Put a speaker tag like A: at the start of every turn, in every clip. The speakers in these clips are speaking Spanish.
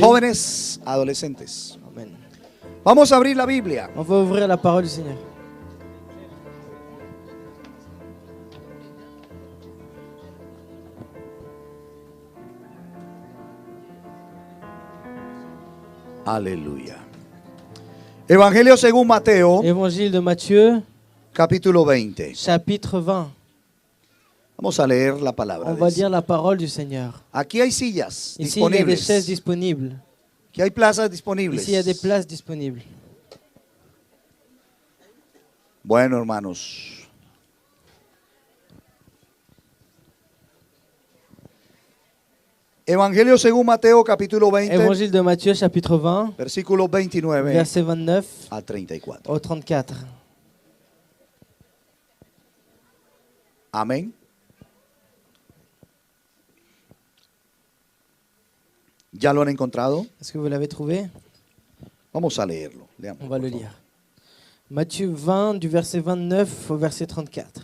A: jóvenes, adolescentes.
B: Amen.
A: Vamos a abrir la Biblia.
B: On va ouvrir la parole du Seigneur.
A: Aleluya. Evangelio según Mateo,
B: Évangile de Matthieu,
A: capítulo 20.
B: chapitre 20.
A: Vamos a leer la palabra.
B: On va lire la parole du Seigneur.
A: Aquí hay sillas
B: Ici, il y a des chaises
A: disponibles.
B: disponibles.
A: Aquí hay plazas disponibles.
B: Ici, il y a des places disponibles.
A: Bueno, hermanos. Evangelio según Mateo, capítulo 20,
B: Évangile de Matthieu, chapitre 20,
A: versículos 29
B: verset 29
A: a 34.
B: au 34.
A: Amén. ¿Ya lo han encontrado?
B: Est-ce que vous l'avez trouvé?
A: Vamos a leerlo. Leamos,
B: On va
A: por
B: le
A: favor.
B: lire. Matthieu 20, du verset 29 au verset 34.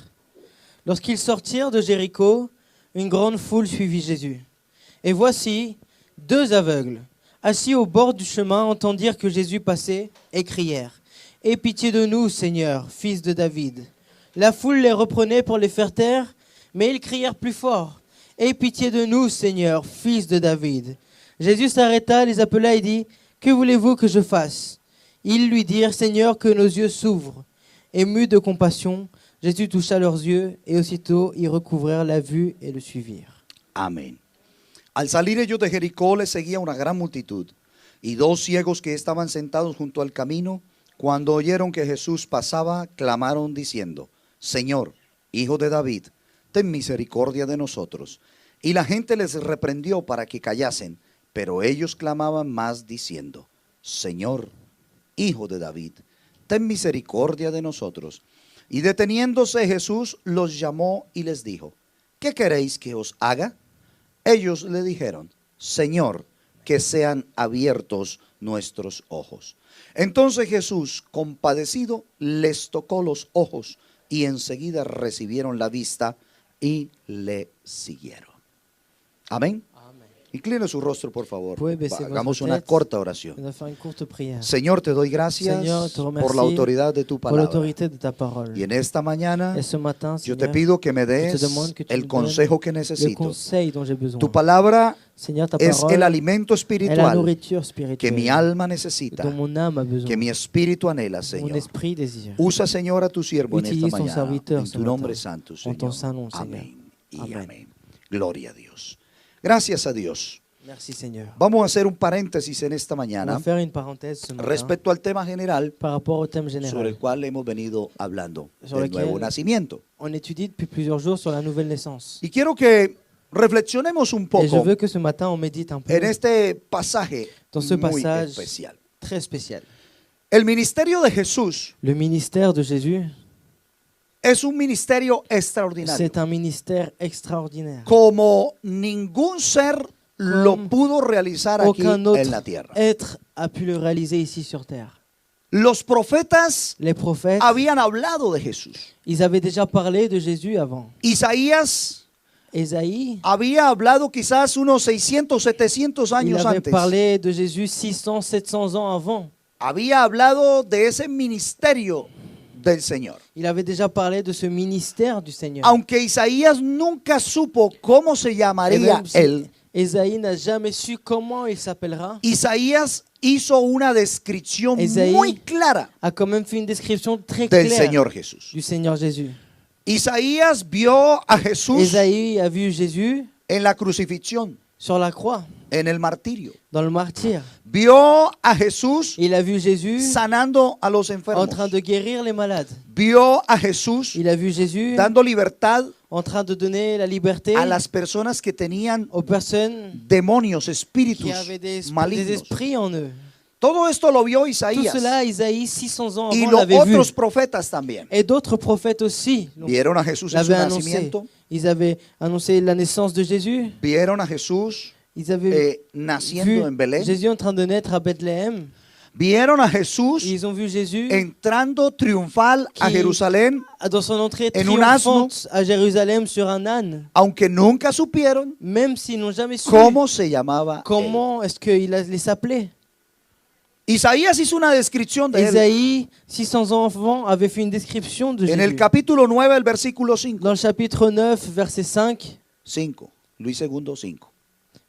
B: Lorsqu'ils sortirent de Jéricho, une grande foule suivit Jésus. Et voici, deux aveugles, assis au bord du chemin, entendirent que Jésus passait et crièrent « Aie pitié de nous, Seigneur, fils de David !» La foule les reprenait pour les faire taire, mais ils crièrent plus fort « Aie pitié de nous, Seigneur, fils de David !» Jésus s'arrêta, les appela et dit « Que voulez-vous que je fasse ?» Ils lui dirent « Seigneur, que nos yeux s'ouvrent !» Émus de compassion, Jésus toucha leurs yeux, et aussitôt ils recouvrèrent la vue et le suivirent.
A: Amén. Al salir ellos de Jericó les seguía una gran multitud, y dos ciegos que estaban sentados junto al camino, cuando oyeron que Jesús pasaba, clamaron diciendo, Señor, Hijo de David, ten misericordia de nosotros. Y la gente les reprendió para que callasen, pero ellos clamaban más diciendo, Señor, Hijo de David, ten misericordia de nosotros. Y deteniéndose Jesús los llamó y les dijo, ¿qué queréis que os haga? Ellos le dijeron, Señor, que sean abiertos nuestros ojos. Entonces Jesús, compadecido, les tocó los ojos y enseguida recibieron la vista y le siguieron. Amén. Incline su rostro, por favor.
B: Puede baisser
A: Hagamos
B: votre
A: una
B: tête.
A: corta oración.
B: On va faire une courte prière.
A: Señor, te doy gracias
B: Señor, te remercie
A: por la autoridad de tu
B: Pour
A: palabra.
B: l'autorité de ta parole.
A: Y en esta mañana
B: Et ce matin,
A: yo te
B: Seigneur,
A: pido que me
B: je te
A: des
B: demande que tu
A: el
B: me
A: consejo que
B: donnes le
A: necesito.
B: conseil dont j'ai besoin.
A: Tu palabra
B: Seigneur, ta
A: es
B: parole
A: el alimento
B: est la
A: espiritual
B: nourriture
A: que
B: spirituelle
A: mi alma necesita,
B: dont mon âme a besoin,
A: que mi espíritu anhela,
B: mon
A: Señor.
B: esprit désire.
A: Usa, Señor, a tu siervo en esta
B: Utilise ton
A: mañana.
B: serviteur
A: En
B: ce
A: tu nombre
B: matin.
A: santo,
B: En ton
A: Señor.
B: saint nom, Señor.
A: Amén y
B: Amén.
A: amén. Gloria a Dios. Gracias a Dios.
B: Merci Seigneur.
A: Vamos a hacer un paréntesis en esta
B: On va
A: mañana
B: faire une parenthèse ce matin
A: respecto al tema general
B: par rapport au thème
A: sobre el
B: général.
A: cual hemos venido hablando
B: Sobre
A: del
B: lequel-
A: nuevo nacimiento.
B: On étudie depuis plusieurs jours sur la nouvelle naissance.
A: Y quiero que reflexionemos un
B: Et je
A: poco
B: veux que ce matin on médite un peu
A: en este pasaje
B: dans ce
A: muy
B: passage
A: especial.
B: très spécial.
A: El ministerio de Jesús
B: Le ministère de Jésus,
A: es un ministerio extraordinario.
B: c'est un ministère extraordinaire.
A: Como ningún ser lo
B: Comme
A: pudo realizar aquí
B: Aucun
A: en
B: autre
A: la tierra.
B: être a pu le réaliser ici sur terre.
A: Los profetas
B: Les prophètes,
A: habían hablado de Jesús.
B: ils avaient déjà parlé de Jésus avant.
A: Isaías
B: Ésaïe,
A: había hablado quizás unos 600, 700
B: il
A: años
B: avait
A: antes.
B: parlé de Jésus 600, 700 ans avant.
A: Había hablado de ese ministerio del Señor.
B: Il avait déjà parlé de ce ministère du Seigneur.
A: Aunque Isaías nunca supo cómo se
B: Et
A: llamaría
B: même si
A: él,
B: Ésaïe n'a jamais su comment il s'appellera,
A: Isaías hizo una descripción
B: Isaí
A: muy clara
B: a quand même fait une description très
A: del
B: claire
A: Señor Jesús.
B: du Seigneur Jésus.
A: Isaías vio a Jesús
B: Ésaïe a vu Jésus
A: en la crucifixión,
B: sur la croix,
A: en el martirio.
B: dans le martyre.
A: Vio a Jesús
B: Il a vu Jésus
A: sanando a los
B: en
A: enfermos.
B: train de guérir les malades.
A: Vio a Jesús
B: Il a vu Jésus
A: dando libertad
B: en train de donner la liberté
A: a las personas que tenían
B: aux personnes
A: demonios, espíritus
B: qui avaient des
A: malignos.
B: esprits en eux.
A: Todo esto lo vio
B: Tout
A: Isaías
B: cela, Isaïe, 600 ans
A: y
B: avant,
A: los
B: l'avait vu.
A: otros profetas también.
B: Et d'autres prophètes aussi
A: Vieron a Jesús en su
B: l'avaient annoncé.
A: nacimiento,
B: Ils avaient annoncé la naissance de Jésus.
A: vieron a Jesús
B: Ils avaient
A: naciendo en
B: vu
A: Belén,
B: Jésus en train de naître à Bethléem.
A: vieron a Jesús
B: Ils ont vu Jésus
A: entrando triunfal a
B: Qui-
A: Jerusalén,
B: dans son entrée
A: en un asno.
B: triomphante à Jérusalem sur un âne,
A: aunque nunca supieron
B: même s'ils n'ont jamais su
A: cómo se llamaba él.
B: comment est-ce qu'il les appelait.
A: Isaías hizo una descripción de él
B: Isaïe, 600 enfants, avait fait une description de
A: en el
B: Jésus.
A: capítulo 9, el versículo 5.
B: Dans le chapitre 9, verset 5,
A: 5. Luis II 5.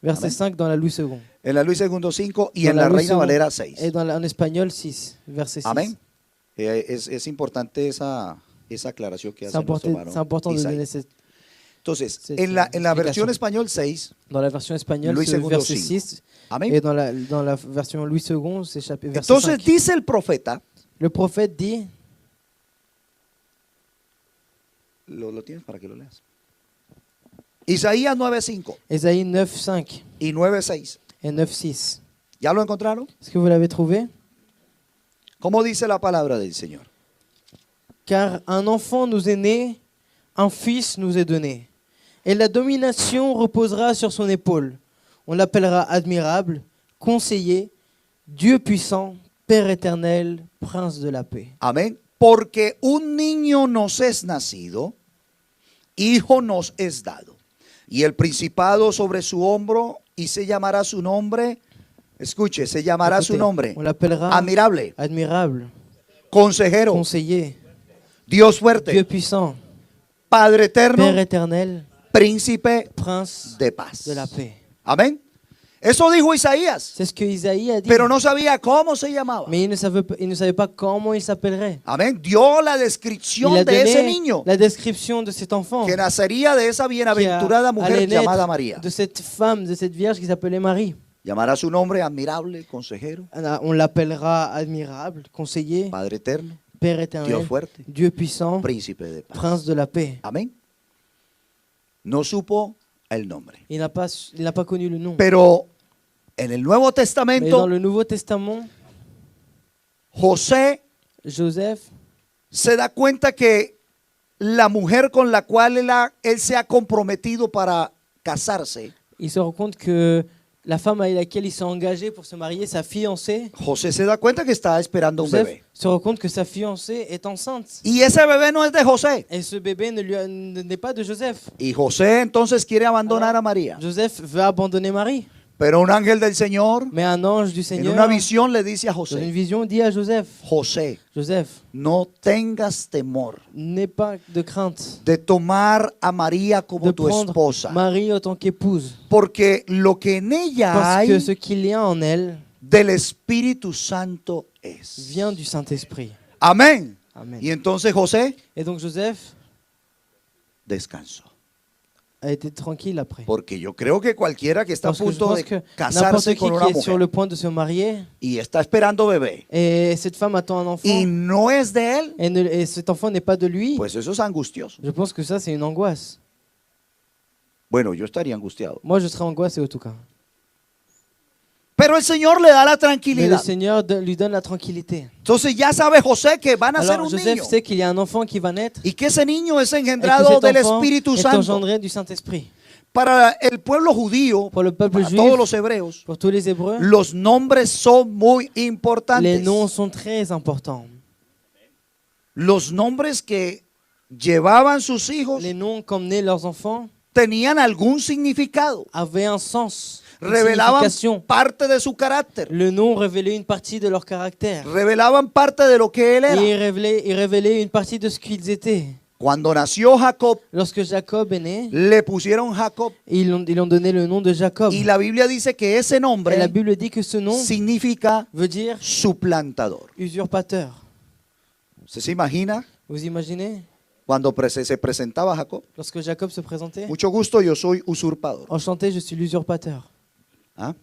B: verset
A: Amen.
B: 5 dans la Louis II.
A: En la Luis II 5 y
B: Dans
A: en la
B: Louis
A: Reina
B: II
A: Valera 6.
B: Et en espagnol 6, verset 6.
A: Amén. Es importante esa aclaración que hace nuestro hermano
B: C'est important de
A: Isaías.
B: donner cette.
A: Entonces,
B: cette
A: en la
B: explication.
A: versión español 6,
B: Dans la version espagnole,
A: Louis
B: c'est
A: II
B: verset
A: 5.
B: 6.
A: amén.
B: Et dans la version Louis II, c'est verset
A: Entonces
B: 5.
A: dice el profeta,
B: Le prophète dit,
A: lo tienes para que lo leas. Isaías 9:5
B: Ésaïe 9, 5
A: y 9:6.
B: et 9, 6.
A: ¿Ya lo encontraron?
B: Est-ce que vous l'avez trouvé?
A: ¿Cómo dice la palabra del Señor?
B: Car un enfant nous est né, un fils nous est donné. Et la domination reposera sur son épaule. On l'appellera admirable, conseiller, Dieu puissant, Père éternel, prince de la paix.
A: Amén. Porque un niño nos es nacido, hijo nos es dado, y el principado sobre su hombro, y se llamará su nombre, escuche, se llamará su
B: Écoutez,
A: nombre,
B: on l'appellera
A: admirable,
B: admirable,
A: consejero,
B: conseiller,
A: Dios
B: Dieu
A: fuerte,
B: puissant,
A: Padre
B: Père
A: eterno,
B: éternel,
A: príncipe
B: prince
A: de paz.
B: de la paix.
A: Amén. Eso dijo Isaías,
B: C'est ce que Isaïe a dit.
A: pero no sabía cómo se llamaba.
B: Mais il ne savait pas comment il s'appellerait.
A: Amén. Dio la
B: Il
A: descripción
B: a
A: de ese
B: donné
A: niño
B: la description de cet enfant
A: que nacería de esa
B: qui
A: bienaventurada mujer
B: allait naître
A: llamada María.
B: de cette femme, de cette vierge qui s'appelait Marie.
A: Llamará su nombre admirable, consejero,
B: On l'appellera admirable, conseiller,
A: Padre eterno,
B: Père éternel,
A: Dios fuerte,
B: Dieu puissant,
A: príncipe de paz.
B: prince de la paix.
A: Amén. No supo el nombre.
B: Il n'a pas connu le nom.
A: Pero en el Nuevo
B: Mais dans
A: Testamento,
B: le Nouveau Testament,
A: José
B: Joseph
A: se da cuenta que la mujer con la cual él se ha comprometido para casarse,
B: il se rend compte que la femme avec laquelle il s'est engagé pour se marier, sa fiancée,
A: José se da cuenta que está esperando un
B: Joseph
A: bebé.
B: se rend compte que sa fiancée est enceinte.
A: Y ese bebé no es de José.
B: Et ce bébé n'est pas de Joseph.
A: Y José entonces quiere abandonar
B: Alors,
A: a María.
B: Joseph veut abandonner Marie.
A: Pero un ángel del Señor
B: Mais un ange du
A: en
B: Seigneur,
A: una visión le dice a
B: dans une
A: José,
B: vision, dit à Joseph,
A: José,
B: Joseph,
A: no tengas temor
B: n'aie pas de crainte
A: de tomar a María
B: de
A: como tu
B: prendre
A: esposa,
B: Marie en tant qu'épouse.
A: porque lo que en ella
B: Parce que
A: hay
B: ce qu'il y a en elle
A: del Espíritu Santo es.
B: vient du Saint-Esprit.
A: Amén.
B: Amen.
A: Y entonces José
B: Et donc Joseph
A: descansó.
B: a été tranquille après.
A: Porque yo creo que cualquiera que está a
B: Parce que je
A: punto
B: pense
A: de
B: que n'importe
A: casarse
B: qui
A: con una
B: qui est sur
A: mujer
B: le point de se marier,
A: y está esperando bebé
B: et cette femme attend un enfant,
A: y no es de él,
B: et cet enfant n'est pas de lui,
A: pues eso es angustioso.
B: je pense que ça c'est une angoisse.
A: Bueno, yo estaría angustiado.
B: Moi je serais angoissé en tout cas.
A: Pero el Señor le da la
B: Mais le
A: tranquilidad.
B: Seigneur lui donne la tranquilité.
A: Entonces ya sabe José que van a ser
B: Alors
A: un
B: Joseph
A: niño
B: sait qu'il y a un enfant qui va naître
A: y que ese niño es
B: et que
A: engendrado
B: cet
A: del
B: enfant
A: Espíritu
B: est
A: Santo.
B: engendré du Saint-Esprit.
A: Para el pueblo judío,
B: Pour le peuple
A: para
B: juif,
A: todos los hebreos,
B: pour tous les Hébreux,
A: los nombres son muy
B: les
A: importantes.
B: noms sont très importants.
A: Los nombres que llevaban sus hijos
B: Les noms qu'emmenaient leurs enfants
A: tenían algún significado,
B: avaient un sens, une
A: revelaban
B: signification.
A: parte de su carácter,
B: Le nom révélait une partie de leur caractère.
A: revelaban parte de lo que él
B: Et
A: era.
B: il révélait une partie de ce qu'ils étaient.
A: Cuando nació Jacob,
B: Lorsque Jacob est né,
A: le pusieron Jacob
B: ils lui ont donné le nom de Jacob.
A: y la Biblia dice que ese
B: Et la
A: nombre
B: Bible dit que ce nom
A: significa
B: veut dire
A: suplantador.
B: usurpateur.
A: ¿Usted se imagina
B: Vous imaginez?
A: cuando se presentaba Jacob?
B: Lorsque Jacob se présentait,
A: Mucho gusto, yo soy usurpador.
B: enchanté, je suis l'usurpateur.
A: ¿Ah?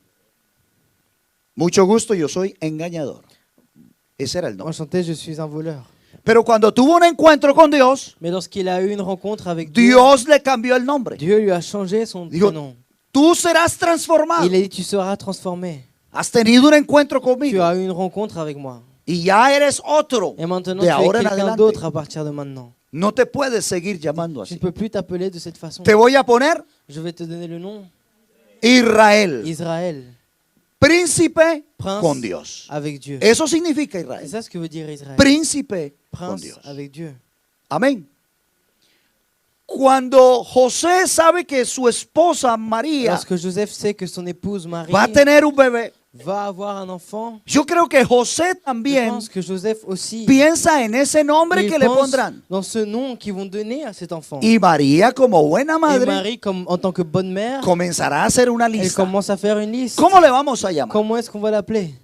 A: Mucho gusto, yo soy engañador. Ese era el nombre.
B: Enchanté, je suis un voleur.
A: Pero cuando tuvo un encuentro con Dios,
B: Mais lorsqu'il a eu une rencontre avec Dieu,
A: Dios le cambió el nombre.
B: Dieu lui a changé son
A: Dijo,
B: prénom.
A: tú serás transformado.
B: Il a dit, tu seras transformé.
A: Has tenido un encuentro
B: Tu
A: conmigo
B: as eu une rencontre avec moi.
A: y ya eres otro
B: Et maintenant,
A: de
B: tu es
A: ahora en
B: quelqu'un
A: adelante.
B: d'autre à partir de maintenant.
A: No te puedes seguir llamando
B: Tu ne
A: así.
B: peux plus t'appeler de cette façon.
A: Te voy a poner
B: Je vais te donner le nom
A: Israel.
B: Israël.
A: príncipe
B: Prince
A: con Dios.
B: avec Dieu.
A: Eso significa
B: C'est
A: Israel.
B: ça ce que veut dire Israël.
A: Príncipe con
B: Prince
A: Dios.
B: avec Dieu.
A: Amén. Cuando José sabe que su esposa María
B: Lorsque Joseph sait que son épouse Marie
A: va a tener un bebé,
B: va avoir un enfant,
A: yo creo que José
B: je
A: también
B: pense que Joseph aussi
A: piensa en ese nombre
B: il
A: que le
B: pense
A: pondrán.
B: dans ce nom qu'ils vont donner à cet enfant.
A: Y María, como buena
B: Et
A: madre,
B: Marie, comme, en tant que bonne mère,
A: comenzará a hacer una
B: elle
A: lista.
B: commence à faire une liste.
A: ¿Cómo le vamos a llamar?
B: Comment est-ce qu'on va l'appeler?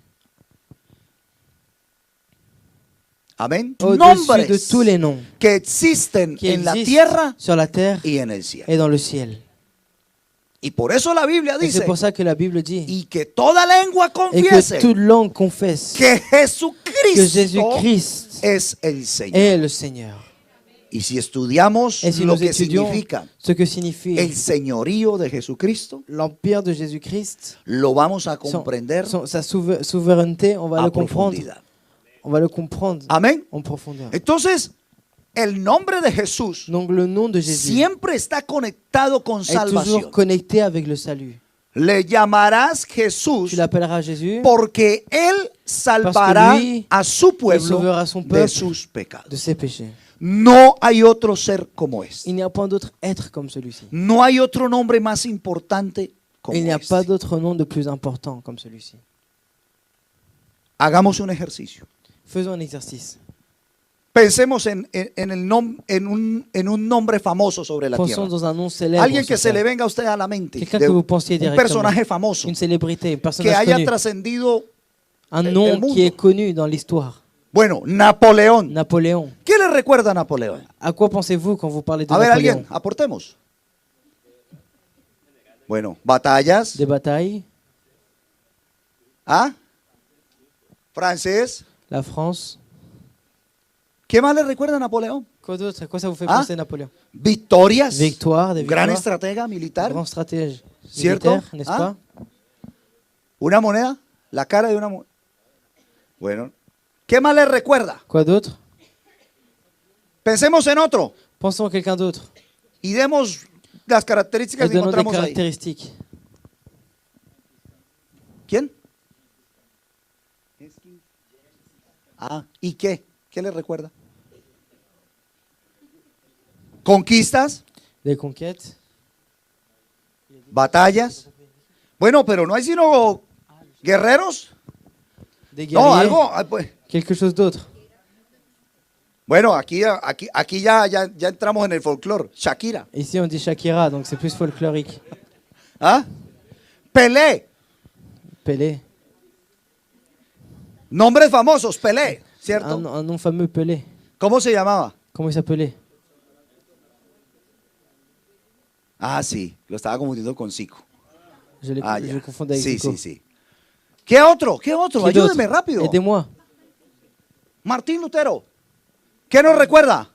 A: Amén.
B: Au-dessus de tous les
A: Nombres
B: noms
A: que existen
B: qui
A: en la
B: existent
A: tierra
B: sur la terre
A: y en el cielo.
B: et dans le ciel.
A: Y por eso la Biblia
B: Et c'est
A: dice,
B: pour ça que la Bible dit
A: y que toda lengua
B: et
A: confiese
B: que toute langue confesse
A: que
B: que
A: Jesucristo
B: Jésus-Christ
A: es el Señor.
B: est le Seigneur.
A: Y si estudiamos
B: Et si
A: lo
B: nous
A: que
B: étudions
A: significa
B: ce que signifie
A: el señorío de Jesucristo,
B: l'empire de Jésus-Christ,
A: lo vamos a
B: son-
A: comprender
B: sa souveraineté, on va
A: a
B: le comprendre.
A: profundidad.
B: On va le comprendre
A: Amén.
B: en profondeur.
A: Entonces, el nombre de Jesús
B: Donc le nom de Jésus
A: siempre está conectado con
B: est toujours
A: salvación.
B: connecté avec le salut.
A: Le llamarás Jesús
B: Tu l'appelleras Jésus
A: porque Él salvará
B: lui,
A: a su pueblo
B: sauvera son
A: de
B: peuple
A: sus pecados.
B: de ses péchés.
A: No hay otro ser como este.
B: Il n'y a pas d'autre être comme celui-ci.
A: No hay otro nombre más importante como
B: Il n'y a pas
A: este.
B: d'autre nom de plus important comme celui-ci.
A: Hagamos un ejercicio.
B: Faisons un exercice.
A: Pensemos en un nombre famoso sobre la
B: Pensons
A: tierra.
B: dans un nom célèbre.
A: Alguien que
B: sur
A: se le
B: terre.
A: venga a usted a la mente.
B: Quelqu'un
A: De
B: que vous pensiez
A: un
B: directement.
A: personaje famoso
B: Une célébrité, un
A: que
B: personnage
A: haya
B: connu.
A: trascendido.
B: Un
A: el
B: nom
A: mundo.
B: qui est connu dans l'histoire.
A: Bueno, Napoleón.
B: Napoléon.
A: ¿Qué le recuerda a Napoleón?
B: À quoi pensez-vous quand vous parlez de
A: A ver,
B: Napoléon?
A: alguien, aportemos. Bueno, batallas.
B: Des batailles,
A: ¿Ah? Francés.
B: la France.
A: ¿Qué más le recuerda a Napoleón?
B: Quoi d'autre? À quoi ça vous fait
A: Ah?
B: penser Napoléon?
A: Victorias.
B: Victoire, des
A: Gran
B: victoires.
A: estratega militar.
B: Grand stratège
A: ¿Cierto?
B: militaire, n'est-ce
A: Ah.
B: pas?
A: Una moneda. La cara de una moneda. Bueno. ¿Qué más le recuerda?
B: Quoi d'autre?
A: Pensemos en otro.
B: Pensons à quelqu'un d'autre.
A: Y demos las
B: Et
A: características que
B: donnons des
A: encontramos ahí.
B: caractéristiques.
A: ¿Quién? Ah, ¿y qué? ¿Qué le recuerda? Conquistas,
B: Des conquêtes.
A: batallas. Bueno, pero no hay sino guerreros.
B: Des
A: No,
B: guerriers.
A: algo. Pues.
B: Quelque chose d'autre.
A: Bueno, aquí ya entramos en el folclore. Shakira.
B: Ici, on dit Shakira, donc c'est plus folklorique.
A: ¿Ah? Pelé.
B: Pelé.
A: Nombres famosos, Pelé, ¿cierto?
B: Un nom fameux, Pelé.
A: ¿Cómo se llamaba?
B: Comment il s'appelait?
A: Ah, sí, lo estaba confundiendo con Zico.
B: Je
A: Ah,
B: le
A: ya.
B: confondais avec
A: Sí,
B: Zico.
A: sí, sí. ¿Qué otro? ¿Qué otro?
B: Qui
A: Ayúdeme
B: d'autre?
A: rápido.
B: Aidez-moi.
A: Martín Lutero. ¿Qué nos recuerda?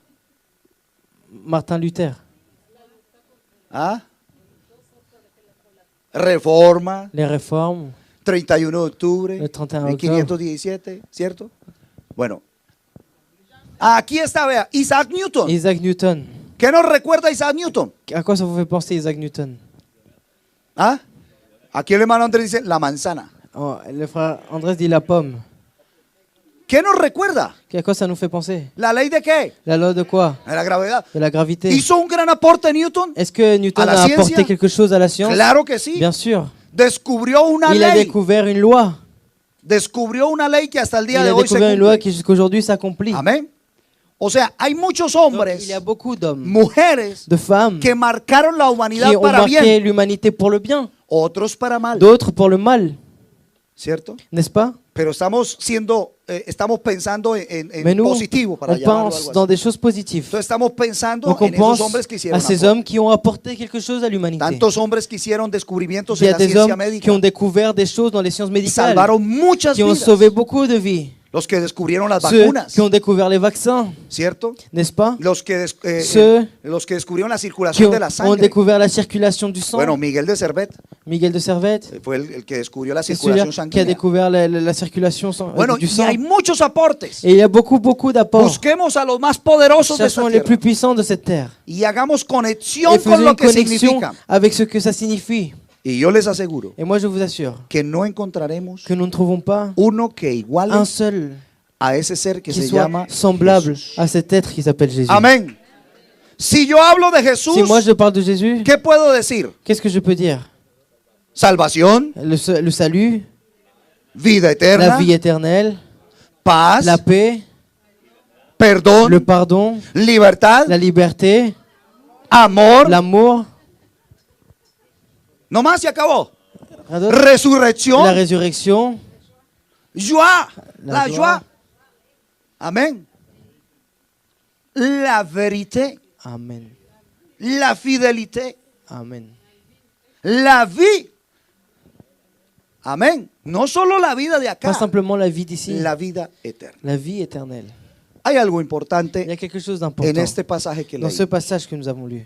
B: Martin Luther.
A: ¿Ah? Reforma,
B: Les réformes.
A: 31 de octubre,
B: El 31 de
A: 1517, ¿cierto? Bueno. Aquí está, vea, Isaac Newton.
B: Isaac Newton.
A: ¿Qué nos recuerda Isaac Newton?
B: À quoi ça vous fait penser Isaac Newton?
A: ¿Ah? Aquí el hermano Andrés dice la manzana.
B: Oh, le frère Andrés dit la pomme.
A: ¿Qué nos recuerda?
B: À quoi ça nous fait penser?
A: ¿La ley de qué?
B: La loi de quoi?
A: De la gravedad.
B: De la gravité.
A: ¿Hizo un gran aporte Newton?
B: Est-ce que Newton
A: ¿A la
B: a
A: ciencia?
B: apporté quelque chose à la science?
A: Claro que sí.
B: Bien sûr.
A: Descubrió una
B: Il a
A: ley.
B: découvert une loi.
A: Descubrió una ley que hasta el
B: Il
A: día de
B: a
A: hoy se
B: découvert une loi
A: cumple.
B: qui jusqu'à aujourd'hui s'accomplit.
A: Amén. O sea, hay muchos
B: Donc,
A: hombres,
B: il y a beaucoup d'hommes,
A: mujeres,
B: de femmes
A: que marcaron la
B: qui
A: humanidad
B: ont
A: para
B: marqué
A: bien,
B: l'humanité pour le bien,
A: otros para mal,
B: d'autres pour le mal,
A: ¿cierto?
B: n'est-ce pas?
A: Pero estamos pensando en
B: Mais nous,
A: positivo, para
B: on
A: llamarlo
B: pense
A: algo
B: dans
A: así.
B: des choses positives.
A: Entonces estamos pensando
B: Donc on
A: en esos
B: pense
A: hombres que hicieron
B: à ces
A: aporte.
B: hommes qui ont apporté quelque chose à l'humanité.
A: Tantos hombres que hicieron descubrimientos
B: Il y
A: en
B: a
A: la
B: des
A: ciencia
B: hommes qui
A: médica
B: ont découvert des choses dans les sciences
A: y
B: médicales,
A: salvaron muchas
B: qui ont
A: vidas.
B: sauvé beaucoup de vies.
A: Los que descubrieron las
B: Ceux
A: vacunas,
B: qui ont découvert les vaccins,
A: ¿cierto?
B: n'est-ce pas?
A: Los que
B: Ceux
A: los que descubrieron la
B: Qui
A: circulación de la
B: ont
A: sangre.
B: découvert la circulation du sang.
A: Bueno, Miguel de Servet
B: Miguel de Servette,
A: fue el que descubrió la
B: c'est celui-là
A: circulación
B: qui a
A: sanguínea.
B: découvert la circulation
A: Bueno,
B: du
A: y
B: sang.
A: hay muchos aportes.
B: Et il y a beaucoup d'apports.
A: Busquemos a los más poderosos de esta
B: Cherchons les plus
A: tierra
B: puissants de cette terre.
A: y hagamos conexión
B: Et
A: con
B: faisons
A: lo
B: une
A: que
B: connexion
A: significa.
B: avec ce que ça signifie.
A: Y yo les aseguro
B: Et moi, je vous assure
A: que no encontraremos
B: que nous ne trouvons pas
A: uno que iguale
B: un seul
A: a ese ser que
B: qui
A: se
B: soit
A: llama
B: semblable
A: Jesús.
B: à cet être qui s'appelle Jésus.
A: Amén. Si yo hablo de Jesús,
B: Si moi je parle de Jésus,
A: ¿qué puedo decir?
B: qu'est-ce que je peux dire?
A: Salvación,
B: Le salut,
A: vida
B: la
A: eterna,
B: vie éternelle,
A: paz,
B: la paix,
A: perdón,
B: le pardon,
A: libertad,
B: la liberté,
A: amor.
B: l'amour,
A: No más se acabó.
B: rien d'autre?
A: Resurrección,
B: La résurrection,
A: joie,
B: La
A: la
B: joie.
A: joie. Amén. La vérité,
B: Amen.
A: la fidélité,
B: Amen.
A: la vie. Amén. No solo la vida de acá,
B: Pas simplement la vie d'ici,
A: la vida eterna.
B: la vie éternelle.
A: Hay algo
B: Il y
A: importante
B: a quelque chose
A: en
B: d'important
A: este pasaje que
B: dans
A: leí.
B: ce passage que nous avons lu.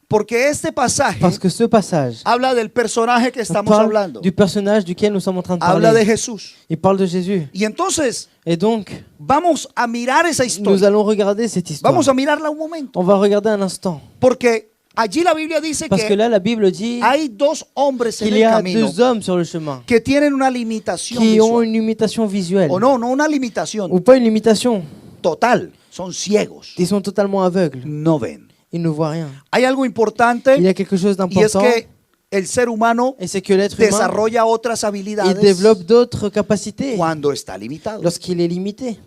A: Porque este pasaje
B: Parce que ce passage
A: habla del personaje que estamos
B: parle
A: hablando.
B: du personnage duquel nous sommes en train de
A: Habla de
B: parler.
A: Jesús.
B: Il parle de Jésus.
A: Y entonces
B: Et donc,
A: vamos a mirar esa
B: nous
A: historia.
B: allons regarder cette histoire.
A: Vamos a mirarla un momento.
B: On va regarder un instant.
A: Porque allí la Biblia dice
B: Parce que
A: que
B: là, la Bible dit
A: hay dos hombres en
B: qu'il
A: el
B: y a
A: camino
B: deux hommes sur le chemin
A: que tienen una limitación
B: qui ont
A: visual.
B: une limitation visuelle.
A: O no, no una limitación
B: Ou pas une limitation.
A: total. Son ciegos.
B: Ils sont totalement aveugles.
A: No ven.
B: Ils ne voient rien.
A: Hay algo
B: Il y
A: importante
B: a quelque chose
A: y es
B: d'important.
A: que el ser humano
B: Et c'est que l'être humain,
A: desarrolla otras
B: il
A: habilidades
B: développe d'autres capacités
A: cuando está limitado.
B: lorsqu'il est limité.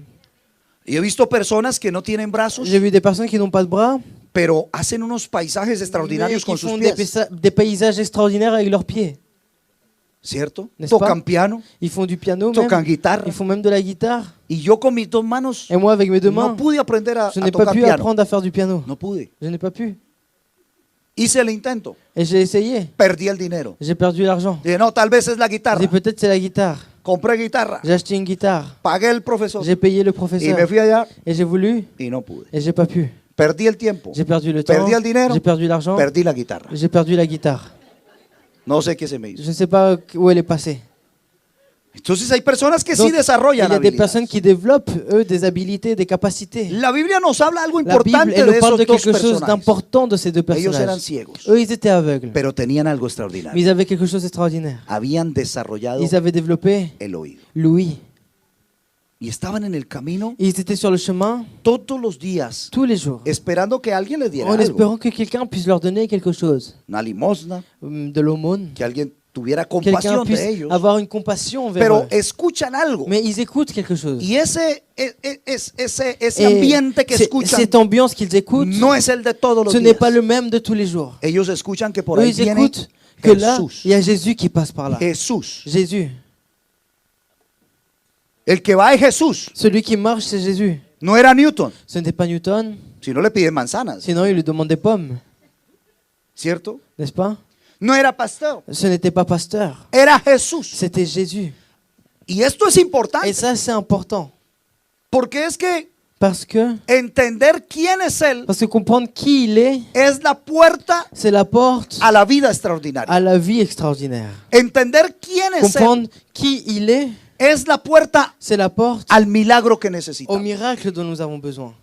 A: Y he visto personas que no tienen brazos,
B: J'ai vu des personnes qui n'ont pas de bras,
A: pero hacen unos paisajes
B: mais
A: extraordinarios
B: qui
A: con sus
B: font
A: pies,
B: des paysages extraordinaires avec leurs pieds.
A: ¿cierto?
B: N'est-ce
A: Tocan
B: pas?
A: piano,
B: Ils font du piano
A: tocan
B: même.
A: guitarra.
B: Ils font même de la guitare.
A: Y yo con mis dos manos
B: Et moi, avec mes deux
A: no
B: mains,
A: pude aprender
B: je
A: a
B: n'ai pas
A: tocar
B: pu
A: piano.
B: apprendre à faire du piano.
A: No pude.
B: Je n'ai pas pu.
A: Hice el intento,
B: Et j'ai essayé.
A: perdí el dinero.
B: J'ai perdu l'argent.
A: Dije, no, tal vez es la
B: J'ai
A: guitarra.
B: dit, peut-être c'est la guitare.
A: Compré guitarra,
B: J'ai acheté une guitare.
A: pagué el profesor
B: J'ai payé le
A: y
B: professeur.
A: me fui allá
B: Et j'ai voulu.
A: y no pude.
B: Et j'ai pas pu.
A: Perdí el tiempo,
B: J'ai perdu le temps.
A: perdí el dinero,
B: J'ai perdu l'argent.
A: perdí la guitarra.
B: J'ai perdu la guitare.
A: No sé qué se me hizo.
B: Je ne sais pas où elle est passée.
A: Entonces hay personas que
B: Donc,
A: sí
B: il y
A: desarrollan
B: a des
A: habilidades.
B: personnes qui développent, eux, des habilités, des capacités.
A: La Biblia nos habla algo
B: La Bible,
A: importante
B: elle
A: de
B: nous parle
A: esos
B: de
A: dos
B: quelque chose
A: personajes.
B: d'important de ces deux
A: Ellos eran
B: personnages.
A: ciegos,
B: Eux, ils étaient aveugles,
A: pero tenían algo
B: mais
A: extraordinario.
B: ils avaient quelque chose d'extraordinaire.
A: Habían desarrollado
B: Ils avaient développé
A: el oído.
B: l'ouïe.
A: Y estaban en el camino
B: Et ils étaient sur le chemin
A: todos los días
B: tous les jours,
A: esperando que alguien les diera
B: en
A: algo.
B: espérant que quelqu'un puisse leur donner quelque chose,
A: Una limosna,
B: de l'aumône,
A: que alguien tuviera
B: quelqu'un
A: compasión
B: puisse
A: de ellos.
B: avoir une compassion envers
A: Pero
B: eux.
A: escuchan algo.
B: Mais ils écoutent quelque chose.
A: Y ese
B: Et
A: ambiente que
B: c'est-
A: escuchan
B: cette ambiance qu'ils écoutent,
A: no es el de todos los
B: ce n'est pas
A: días.
B: le même de tous les jours.
A: Ellos escuchan que por
B: Eux,
A: ahí
B: ils
A: viene
B: écoutent que là,
A: Jesús.
B: il y a Jésus qui passe par là.
A: Jesús.
B: Jésus.
A: El que va es Jesús.
B: Celui qui marche, c'est Jésus.
A: No era Newton.
B: Ce n'était pas Newton,
A: Si no le piden manzanas,
B: sinon il lui demande des pommes,
A: ¿cierto?
B: n'est-ce pas?
A: No era pastor.
B: Ce n'était pas pasteur,
A: Era Jesús.
B: c'était Jésus.
A: Y esto es importante.
B: Et ça, c'est important.
A: Porque es que
B: Parce que
A: entender quién es Él
B: comprendre qui il est,
A: es la puerta
B: c'est la porte
A: a la vida extraordinaria.
B: à la vie extraordinaire.
A: Entender quién es Él
B: Comprendre qui il est,
A: es la puerta
B: c'est la porte
A: al milagro que
B: au
A: necesitamos.
B: miracle dont nous avons besoin.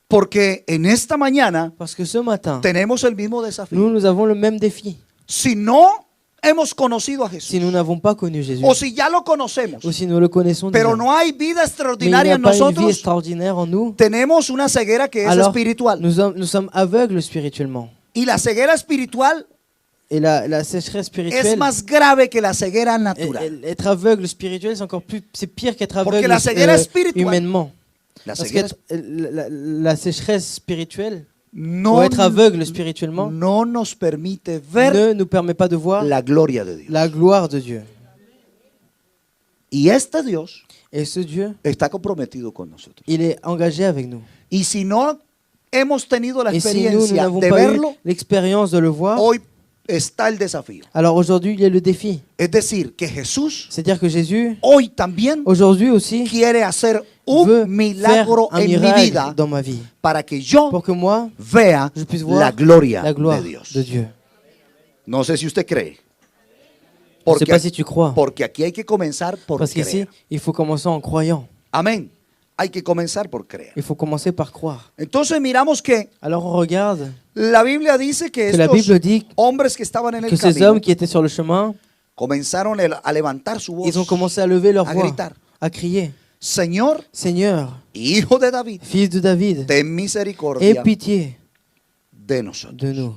A: Porque en esta mañana
B: Parce que ce matin,
A: tenemos el mismo desafío.
B: nous avons le même défi.
A: Si no hemos conocido a
B: Si
A: Jesús,
B: nous n'avons pas connu Jésus,
A: o si ya lo conocemos,
B: ou si nous le connaissons déjà,
A: pero no hay vida
B: mais il n'y
A: extraordinaria
B: a
A: en
B: pas une vie
A: nosotros,
B: extraordinaire en nous,
A: tenemos una ceguera que es
B: alors
A: espiritual.
B: nous sommes aveugles spirituellement.
A: Y la ceguera espiritual
B: Et la sécheresse
A: es
B: spirituelle,
A: más grave que la ceguera natural.
B: être aveugle spirituel, c'est encore plus, c'est pire qu'être
A: Porque
B: aveugle
A: la ceguera espiritual-
B: humainement.
A: La
B: Parce
A: ceguera
B: que la sécheresse spirituelle, ou
A: no,
B: être aveugle spirituellement,
A: no nos permite ver
B: ne nous permet pas de voir
A: la gloria de Dios.
B: la gloire de Dieu.
A: Y este Dios
B: Et ce Dieu,
A: está comprometido con nosotros.
B: il est engagé avec nous.
A: Y si no hemos tenido la
B: Et si nous
A: experiencia
B: n'avons
A: de
B: pas eu
A: verlo,
B: l'expérience de le voir,
A: hoy está el desafío.
B: alors aujourd'hui, il y a le défi.
A: Es decir, que Jesús
B: C'est-à-dire que Jésus,
A: hoy también
B: aujourd'hui aussi,
A: quiere hacer
B: veut
A: un milagro
B: faire un
A: en mi
B: miracle
A: vida
B: dans ma vie,
A: para que yo
B: pour que moi,
A: vea
B: je puisse voir
A: la gloria
B: la gloire
A: de Dios.
B: de Dieu.
A: No sé si usted cree.
B: Je ne sais
A: Porque,
B: pas si tu crois.
A: porque aquí hay que comenzar por
B: Parce qu'ici,
A: creer.
B: il faut commencer en croyant.
A: Amén. hay que comenzar por creer.
B: Il faut commencer par croire.
A: Entonces miramos que
B: Alors on regarde
A: la Biblia dice que
B: que la
A: estos
B: Bible dit
A: hombres que estaban en
B: que
A: el
B: ces
A: camino
B: hommes qui étaient sur le chemin,
A: comenzaron a levantar su voz,
B: ils ont commencé à lever leur
A: a
B: voix,
A: gritar:
B: à crier,
A: Señor,
B: Seigneur,
A: Hijo de David,
B: fils de David,
A: ten
B: aie
A: misericordia
B: pitié
A: de nosotros.
B: de nous.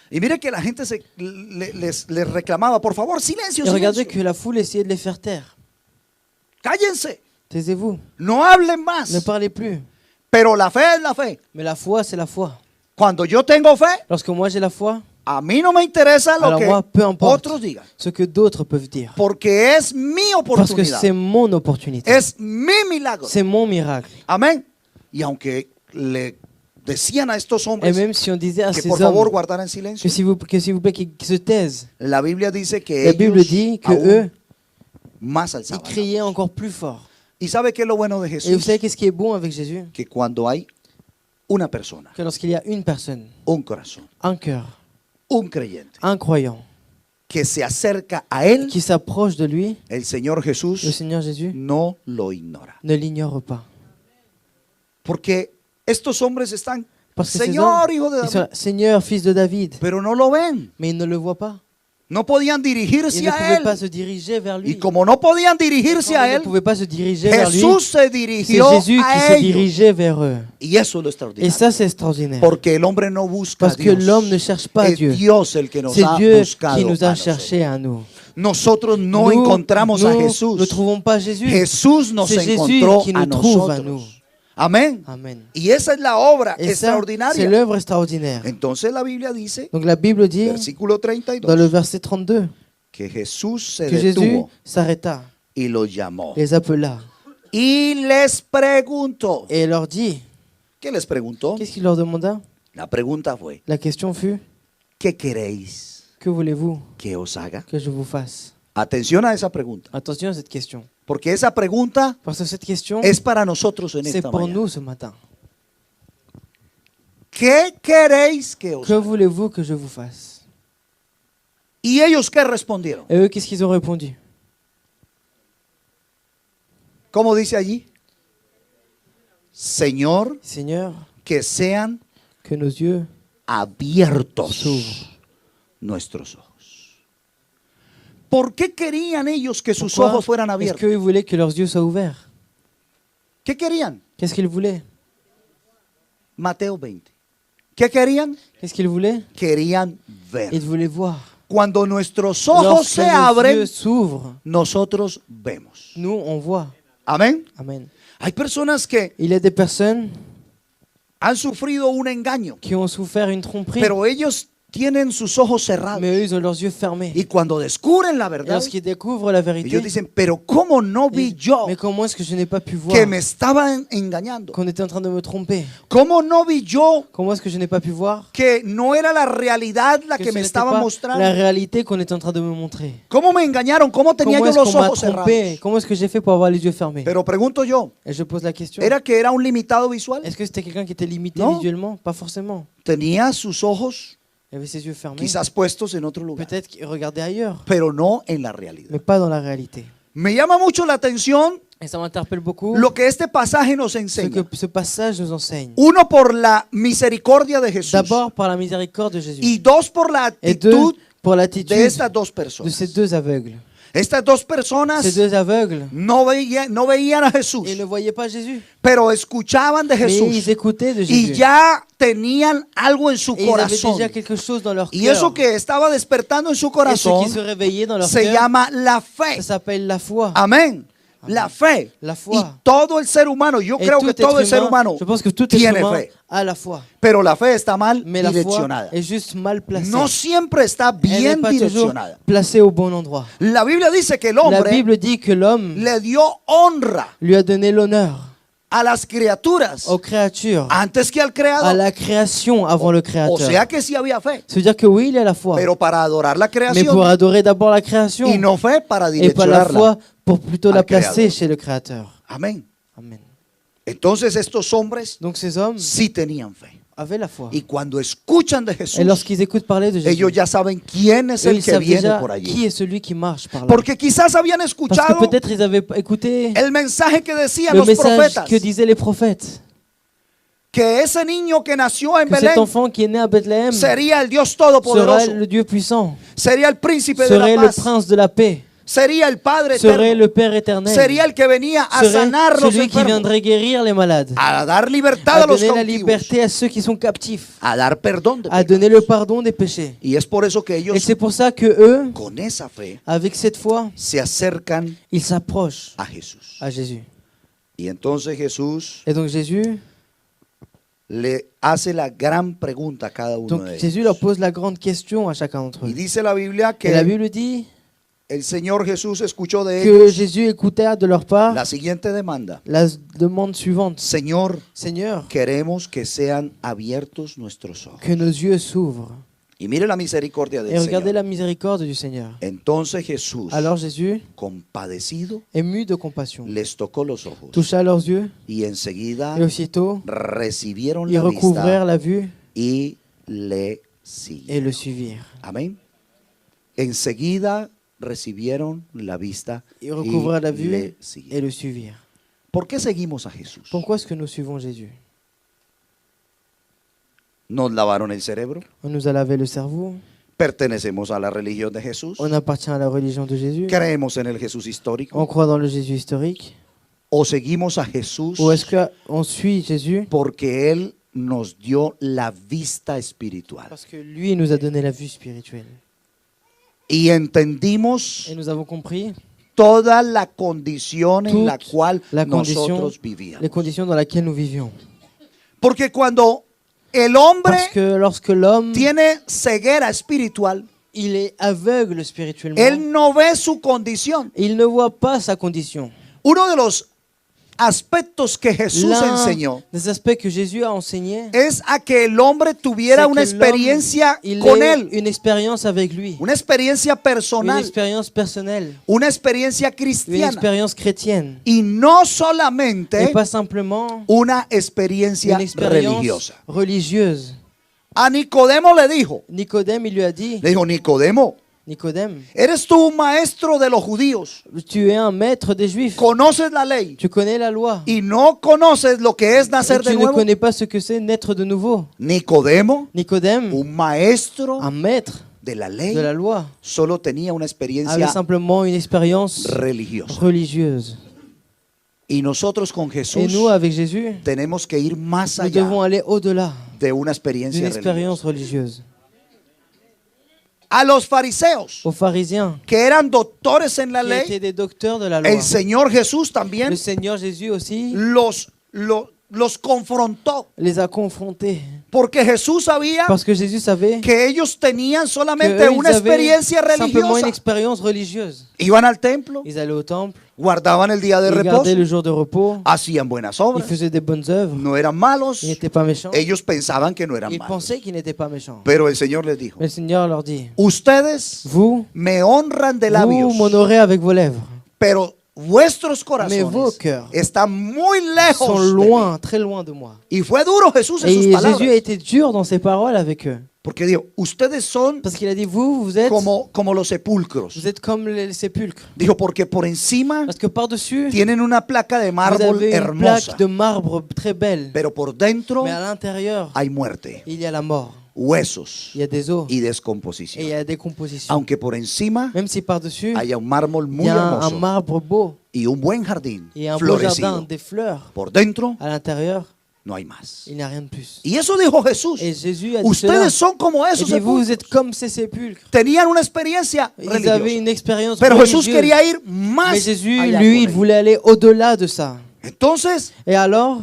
A: Y mire que la gente les reclamaba: por favor, silencio,
B: Et regardez
A: silencio,
B: que la foule essayait de les faire taire.
A: cállense,
B: Taisez-vous,
A: no hablen
B: ne
A: más.
B: parlez plus.
A: Pero la fe es la fe.
B: Mais la foi, c'est la foi.
A: Cuando yo tengo fe,
B: Lorsque moi j'ai la foi,
A: a mí no me interesa lo
B: alors
A: que
B: moi, peu importe
A: otros digan,
B: ce que d'autres peuvent dire.
A: porque es mi
B: Parce que
A: oportunidad,
B: c'est mon opportunité.
A: es mi milagro.
B: C'est mon miracle.
A: Amén. Y aunque le decían a estos
B: Et
A: hombres
B: même si on disait à
A: que
B: ces
A: por favor
B: hommes
A: guardaran
B: que
A: silencio,
B: s'il vous plaît, qu'ils se taisent,
A: la Biblia dice que
B: la Bible
A: ellos
B: dit que
A: aún
B: eux,
A: más
B: ils
A: alzaban.
B: criaient encore plus fort.
A: ¿Y sabe qué es lo bueno de
B: Et vous
A: Jesús?
B: savez qu'est-ce qui est bon avec Jésus?
A: Que cuando hay una persona,
B: Que lorsqu'il y a une personne,
A: un corazón,
B: un cœur,
A: un creyente
B: un croyant,
A: que se acerca a Él,
B: qui s'approche de lui,
A: el Señor
B: le
A: Jesús
B: Seigneur Jésus
A: no lo ignora.
B: ne l'ignore pas.
A: Porque estos hombres están:
B: Parce que ces
A: Señor,
B: hommes,
A: Hijo de
B: ils sont
A: David,
B: là, Seigneur, fils de David,
A: pero no lo ven.
B: mais ils ne le voient pas.
A: No podían
B: Ils
A: dirigirse
B: ne
A: a
B: pouvaient pas
A: Él.
B: se diriger vers lui.
A: Y como no podían dirigirse
B: Comme
A: a
B: ils ne
A: Él,
B: pouvaient pas se diriger vers lui,
A: Jesús se
B: c'est
A: dirigió
B: Jésus qui
A: a
B: se
A: ellos.
B: dirigeait vers eux.
A: Y eso es lo
B: Et
A: extraordinario.
B: ça, c'est extraordinaire.
A: Porque el hombre no busca a
B: Parce que
A: Dios.
B: l'homme ne cherche pas
A: Es
B: Dieu.
A: Dios el que nos
B: C'est
A: ha
B: Dieu
A: buscado
B: qui nous
A: a
B: a
A: nosotros.
B: cherchés à nous.
A: Nosotros no
B: Nous
A: encontramos a
B: ne
A: Jesús.
B: trouvons pas Jésus.
A: Jesús nos
B: C'est Jésus
A: encontró
B: qui
A: a
B: nous trouve à
A: nosotros.
B: nous.
A: Amén.
B: Amen.
A: Y esa es la obra
B: Et ça, c'est
A: extraordinaria.
B: l'œuvre extraordinaire.
A: Entonces la Biblia dice,
B: Donc la Bible dit,
A: versículo
B: dans le
A: 32,
B: verset 32,
A: que Jesús se
B: que Jésus
A: detuvo
B: s'arrêta,
A: y los llamó.
B: les appela
A: Y les preguntó.
B: et leur dit,
A: ¿Qué les preguntó?
B: qu'est-ce qu'il leur demanda?
A: La pregunta fue:
B: La question fut,
A: ¿qué queréis
B: que voulez-vous
A: que os haga?
B: que je vous fasse?
A: Atención a esa pregunta,
B: Attention à cette question.
A: porque esa pregunta
B: Parce que cette question,
A: es para nosotros en
B: c'est
A: esta
B: pour
A: mañana.
B: nous ce matin.
A: ¿Qué queréis que os
B: Que
A: haga?
B: voulez-vous que je vous fasse?
A: ¿Y ellos qué respondieron?
B: Et eux, qu'est-ce qu'ils ont répondu?
A: ¿Cómo dice allí? Señor,
B: Seigneur,
A: que sean
B: que nos yeux
A: abiertos
B: s'ouvrent.
A: nuestros ojos. ¿Por qué querían ellos que sus
B: Pourquoi
A: ojos fueran
B: est-ce
A: abiertos?
B: qu'ils voulaient que leurs yeux soient ouverts?
A: ¿Qué querían?
B: Qu'est-ce qu'ils voulaient?
A: Mateo 20. ¿Qué querían?
B: Qu'est-ce qu'ils voulaient?
A: Querían ver.
B: Ils voulaient voir.
A: Cuando nuestros ojos
B: Lorsque
A: se
B: nos
A: abren,
B: yeux s'ouvrent,
A: nosotros vemos.
B: nous, on voit.
A: Amén.
B: Amen.
A: Hay personas que
B: Il y a des personnes
A: han sufrido un engaño,
B: qui ont souffert une tromperie,
A: pero ellos tienen sus ojos cerrados.
B: mais eux, ils ont leurs yeux fermés.
A: Y cuando descubren la
B: Et
A: verdad,
B: lorsqu'ils découvrent la vérité,
A: ellos dicen: pero ¿cómo no vi
B: ils-
A: yo
B: mais comment est-ce que je n'ai pas pu voir
A: que me estaban engañando?
B: qu'on était en train de me tromper?
A: ¿Cómo no vi yo
B: Comment est-ce que je n'ai pas pu voir
A: que no era la realidad la
B: que
A: que
B: ce
A: me
B: n'était
A: estaban
B: pas
A: mostrando?
B: la réalité qu'on était en train de me montrer?
A: ¿Cómo me engañaron? ¿Cómo tenía
B: Comment
A: yo
B: est-ce
A: los
B: qu'on m'a
A: ojos
B: trompé?
A: cerrados?
B: Comment est-ce que j'ai fait pour avoir les yeux fermés?
A: Pero pregunto yo,
B: Et je pose la question,
A: ¿era que era un limitado visual?
B: est-ce que c'était quelqu'un qui était limité
A: Non.
B: visuellement? Pas forcément.
A: Tenía sus ojos
B: Il avait ses yeux fermés.
A: quizás puestos en otro lugar,
B: Peut-être qu'il regardait ailleurs,
A: pero no en la realidad.
B: mais pas dans la réalité.
A: Me llama mucho la atención
B: Et ça m'interpelle beaucoup
A: lo que este pasaje nos
B: ce
A: enseña.
B: que ce passage nous enseigne.
A: Uno, por la misericordia de Jesús.
B: D'abord par la miséricorde de Jésus.
A: Y dos, por la
B: Et deux,
A: actitud
B: pour
A: de
B: l'attitude
A: estas dos
B: de
A: personas.
B: ces deux aveugles.
A: Estas dos personas
B: Ces deux aveugles,
A: no veían a Jesús,
B: ils ne voyaient pas Jésus,
A: pero escuchaban de
B: mais ils
A: Jesús
B: écoutaient de
A: y
B: Jésus.
A: ya tenían algo en su
B: Et ils avaient
A: corazón.
B: déjà quelque chose dans leur
A: Y eso
B: cœur.
A: que estaba despertando en su
B: Et ce
A: corazón
B: qui se réveillait dans leur
A: se
B: cœur,
A: llama la fe.
B: ça s'appelle la foi.
A: Amén. La fe.
B: La foi.
A: Y todo el ser humano, yo
B: Et
A: creo
B: tout
A: que todo el
B: être
A: ser
B: humain,
A: humano
B: je pense que tout être
A: tiene
B: humain
A: fe.
B: a la foi.
A: Pero la fe está mal
B: Mais la foi
A: direccionada.
B: est juste mal placée.
A: No siempre está
B: Elle n'est
A: bien
B: pas toujours
A: direccionada.
B: placée au bon endroit.
A: La Biblia dice que el
B: La
A: hombre
B: Bible dit que l'homme
A: le dio honra
B: lui a donné l'honneur
A: a las criaturas
B: aux créatures,
A: antes que al
B: à
A: creador.
B: la création avant le
A: O
B: créateur.
A: sea que sí había fe,
B: Ça veut dire que oui, il y a la foi,
A: pero para adorar la
B: mais pour
A: creación
B: adorer d'abord la création
A: y no fe para
B: et pas la
A: direccionarla.
B: foi pour plutôt la
A: al
B: placer
A: Créateur.
B: chez le Créateur.
A: Amén.
B: Amen.
A: Entonces estos hombres
B: Donc ces hommes
A: sí tenían fe.
B: avaient la foi.
A: Y cuando escuchan de Jesús,
B: Et lorsqu'ils écoutent parler de Jésus,
A: ellos ya saben quién es
B: eux,
A: el
B: ils
A: que
B: savent
A: viene
B: déjà
A: por
B: qui
A: allí.
B: est celui qui marche par là.
A: Porque quizás habían
B: Parce que
A: escuchado
B: peut-être ils avaient écouté
A: el mensaje que decían
B: le
A: los
B: message
A: profetas,
B: que disaient les prophètes.
A: que ese niño que nació en
B: Que cet
A: Belén
B: enfant qui est né à Bethléem
A: sería el Dios
B: serait
A: Todopoderoso,
B: le Dieu puissant,
A: sería el príncipe de
B: serait
A: la
B: le
A: paz,
B: prince de la paix,
A: sería el Padre
B: serait
A: eterno,
B: le Père éternel,
A: sería el que venía a
B: serait
A: sanar los
B: celui qui
A: enfermos,
B: viendrait guérir les malades,
A: a dar libertad
B: à
A: a los
B: donner la
A: cautivos,
B: liberté à ceux qui sont captifs,
A: a dar perdón de
B: à
A: pecados.
B: donner le pardon des péchés.
A: Y es por eso que
B: Et
A: ellos
B: c'est pour ça que eux,
A: con esa fe
B: avec cette foi,
A: se acercan
B: ils s'approchent
A: a Jesús.
B: à Jésus.
A: Y entonces Jesús
B: Et donc Jésus,
A: le hace la gran pregunta a cada uno
B: donc
A: de
B: Jésus
A: ellos.
B: leur pose la grande question à chacun d'entre
A: Y
B: eux.
A: dice la Biblia
B: Et la
A: que
B: Bible dit
A: el Señor Jesús escuchó de
B: que
A: ellos
B: Jésus écouta de leur part
A: la siguiente demanda.
B: la demande suivante.
A: Señor,
B: Seigneur,
A: queremos que sean abiertos nuestros ojos.
B: que nos yeux s'ouvrent.
A: Y mire la misericordia
B: Et
A: del
B: regardez
A: Señor.
B: la miséricorde du Seigneur.
A: Entonces Jesús,
B: Alors Jésus,
A: compadecido,
B: ému de compassion,
A: les tocó los ojos.
B: toucha leurs yeux
A: Y enseguida
B: et aussitôt,
A: recibieron
B: ils
A: la
B: recouvrèrent
A: vista
B: la vue
A: y le
B: et
A: siguieron.
B: le suivirent.
A: Amén. Enseguida recibieron la vista y
B: Ils recouvrèrent la vue
A: le
B: et
A: siguieron.
B: le suivirent.
A: ¿Por qué seguimos a Jesús?
B: Pourquoi est-ce que nous suivons Jésus?
A: Nos lavaron el cerebro.
B: On nous a lavé le cerveau,
A: Pertenecemos a la religión de Jesús.
B: on appartient à la religion de Jésus,
A: Creemos en el Jesús histórico.
B: on croit dans le Jésus historique,
A: O seguimos a Jesús
B: ou est-ce qu'on suit Jésus
A: porque Él nos dio la vista espiritual.
B: parce que lui nous a donné la vue spirituelle.
A: Y entendimos
B: Et nous avons compris
A: toda la condición en la
B: Toute
A: cual
B: la condition,
A: nosotros
B: les
A: vivíamos.
B: conditions dans lesquelles nous vivions.
A: Porque cuando el hombre
B: Parce que lorsque l'homme
A: tiene ceguera espiritual,
B: il est aveugle spirituellement,
A: él no ve su condición.
B: il ne voit pas sa condition.
A: Uno de los aspectos que Jesús
B: L'un
A: enseñó
B: des aspects que Jésus a enseigné,
A: es a que el hombre tuviera
B: c'est
A: una
B: que
A: experiencia
B: l'homme, il
A: con
B: ait
A: Él,
B: une expérience avec lui,
A: una experiencia
B: une
A: personal,
B: expérience personnelle,
A: una experiencia
B: une
A: cristiana
B: expérience chrétienne,
A: y no
B: et
A: solamente
B: pas simplement
A: una experiencia
B: une expérience
A: religiosa.
B: religieuse.
A: A Nicodemo le dijo,
B: Nicodème, il lui a dit,
A: Nicodemo,
B: Nicodème,
A: eres tú un maestro de los judíos,
B: tu es un maître des Juifs,
A: conoces la ley
B: tu connais la loi,
A: y no conoces lo que es
B: et
A: nacer de
B: tu ne
A: nuevo.
B: connais pas ce que c'est naître de nouveau.
A: Nicodemo,
B: Nicodème,
A: un maestro
B: un maître
A: de la ley,
B: de la loi,
A: solo tenía una
B: avait
A: experiencia
B: simplement une expérience
A: religiosa.
B: religieuse.
A: Y nosotros con
B: Et
A: Jesús
B: nous, avec Jésus,
A: tenemos que ir más
B: nous devons
A: allá
B: aller au-delà
A: de una
B: d'une
A: experiencia
B: expérience
A: religiosa.
B: religieuse.
A: A los fariseos,
B: Aux pharisiens,
A: que eran doctores en la
B: qui
A: ley,
B: étaient des docteurs de la loi,
A: el Señor Jesús también
B: le Seigneur Jésus aussi
A: los confrontó.
B: les a confrontés.
A: Porque Jesús sabía
B: Parce que Jésus savait
A: que ellos tenían
B: que
A: solamente
B: eux,
A: una
B: ils avaient
A: experiencia
B: simplement une
A: religiosa.
B: expérience religieuse.
A: Iban al templo,
B: Ils allaient au temple,
A: guardaban el día de
B: ils
A: reposo,
B: gardaient le jour de repos,
A: hacían buenas
B: ils
A: obras,
B: faisaient des bonnes œuvres,
A: no eran malos.
B: ils n'étaient pas méchants.
A: Ellos pensaban que no eran
B: Ils
A: malos.
B: pensaient qu'ils n'étaient pas méchants.
A: Pero el Señor les dijo,
B: Mais le Seigneur leur dit,
A: ustedes
B: vous,
A: me honran de
B: vous
A: labios,
B: m'honorez avec vos lèvres,
A: pero vuestros
B: mais vos
A: corazones
B: cœurs
A: están muy
B: sont
A: lejos de mí.
B: loin, très loin de moi.
A: Y fue duro Jesús en sus
B: Et
A: palabras.
B: Jésus a été dur dans ses paroles avec eux.
A: Porque dijo, ustedes son
B: Parce qu'il a dit, vous êtes
A: como los sepulcros.
B: comme les sépulcres.
A: Dijo, porque por encima
B: Parce que par-dessus,
A: tienen una placa de
B: vous
A: mármol
B: avez une
A: hermosa,
B: plaque de marbre très belle.
A: pero por dentro
B: Mais à l'intérieur,
A: hay muerte,
B: il y a la mort,
A: huesos
B: il y a des os
A: y
B: et il
A: descomposición.
B: y a des compositions.
A: Aunque por encima
B: Même si par-dessus,
A: haya un mármol
B: il
A: muy
B: y a un
A: hermoso
B: marbre beau
A: y un buen jardín
B: et un beau jardin,
A: florecido,
B: des fleurs,
A: por dentro
B: à l'intérieur,
A: no hay más.
B: il n'y a rien de plus.
A: Y eso dijo Jesús.
B: Et Jésus a dit cela.
A: Ustedes son como
B: Il
A: esos
B: dit, vous êtes
A: sepulcros.
B: comme ces sépulcres.
A: Tenían una experiencia
B: Ils avaient
A: religiosa.
B: une expérience
A: Pero Jesús
B: religieuse.
A: quería ir más
B: Mais Jésus,
A: allá
B: lui,
A: con
B: il
A: ellos.
B: voulait aller au-delà de ça.
A: Entonces,
B: Et alors,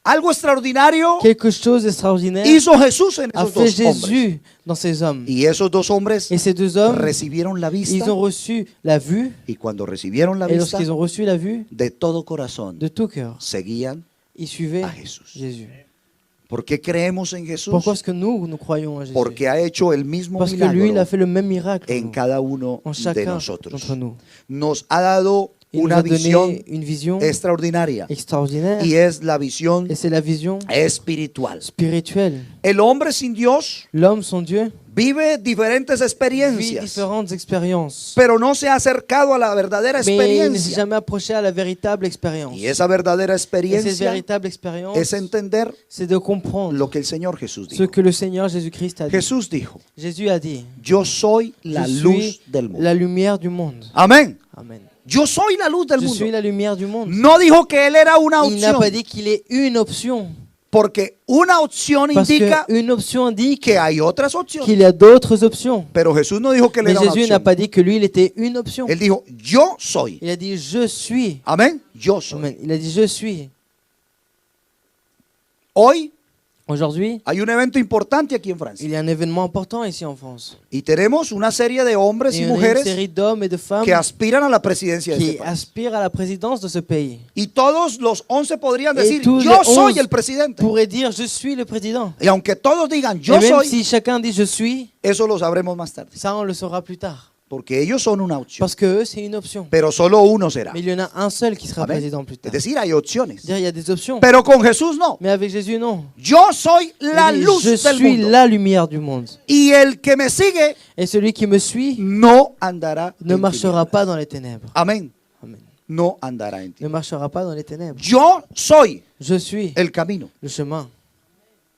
A: algo extraordinario
B: quelque chose d'extraordinaire
A: hizo Jesús en
B: a
A: esos
B: fait
A: dos hombres.
B: Jésus dans ces hommes.
A: Y esos dos hombres
B: Et ces deux hommes,
A: recibieron la vista.
B: ils ont reçu la vue.
A: Y cuando recibieron la
B: Et
A: vista,
B: lorsqu'ils ont reçu la vue,
A: de todo corazón,
B: de tout cœur,
A: seguían
B: ils suivaient
A: a Jesús.
B: Jésus.
A: ¿Por qué creemos en Jesús?
B: Pourquoi est-ce que nous croyons en Jésus?
A: Porque ha hecho el mismo
B: Parce que lui, il a
A: milagro
B: fait le même miracle
A: en cada uno
B: en
A: de
B: chacun
A: nosotros.
B: d'entre nous.
A: Nos ha dado
B: Il nous
A: una
B: a donné
A: visión
B: une vision
A: extraordinaria
B: extraordinaire.
A: y es la visión
B: Et c'est la vision
A: espiritual.
B: spirituelle.
A: El hombre sin Dios
B: L'homme sans Dieu
A: vive diferentes
B: vit
A: experiencias,
B: différentes expériences.
A: pero no se ha acercado a la verdadera
B: Mais il ne s'est
A: experiencia.
B: jamais approché à la véritable expérience.
A: Y esa verdadera
B: Et cette
A: experiencia
B: véritable expérience,
A: es entender
B: c'est de comprendre
A: lo que el Señor Jesús
B: ce
A: dijo.
B: que le Seigneur Jésus-Christ a dit.
A: Jesús dijo,
B: Jésus a dit,
A: yo soy la
B: je
A: luz
B: suis
A: del mundo.
B: la lumière du monde.
A: Amén.
B: Amen.
A: Yo soy la luz del
B: Je suis
A: mundo.
B: la lumière du monde.
A: No dijo que él era una
B: Il n'a
A: opción,
B: pas dit qu'il est une option.
A: porque una opción
B: Parce
A: indica
B: qu'une option indique
A: que hay otras opciones.
B: qu'il y a d'autres options.
A: Pero Jesús no dijo que él
B: Mais
A: era una
B: Jésus n'a
A: opción.
B: pas dit que lui, il était une option.
A: Él dijo, yo soy.
B: Il a dit, je suis.
A: Amén. Yo soy.
B: Amen. Il a dit, je suis.
A: Hoy
B: Aujourd'hui,
A: hay un evento importante aquí en Francia.
B: il y a un événement important ici en France.
A: Y tenemos una serie de hombres
B: Et
A: y
B: on a une
A: mujeres
B: série d'hommes et de femmes
A: que aspiran a la presidencia de
B: qui
A: este país.
B: aspirent à la présidence de ce pays.
A: Y todos los 11 podrían
B: Et
A: decir,
B: tous
A: yo
B: les
A: soy
B: 11
A: el presidente.
B: pourraient dire, je suis le président.
A: Y aunque todos digan,
B: Et
A: yo
B: même
A: soy,
B: si chacun dit je suis,
A: eso lo sabremos más tarde.
B: ça on le saura plus tard.
A: Porque ellos son una opción.
B: Parce que eux, c'est une option.
A: Pero solo uno será.
B: Mais il y en a un seul qui sera
A: Amén.
B: président plus
A: Es
B: tard.
A: decir, hay opciones.
B: C'est-à-dire, il y a des options.
A: Pero con Jesús no.
B: Mais avec Jésus, non.
A: Yo soy la
B: Il dit,
A: luz
B: je
A: del
B: suis
A: mundo.
B: la lumière du monde.
A: Y el que me sigue
B: Et celui qui me suit
A: no andará
B: ne
A: en
B: marchera
A: tinieblas.
B: pas dans les ténèbres.
A: Amén.
B: Amen.
A: No andará en
B: Ne
A: tinieblas.
B: marchera pas dans les ténèbres.
A: Yo soy
B: Je suis
A: el camino.
B: le chemin.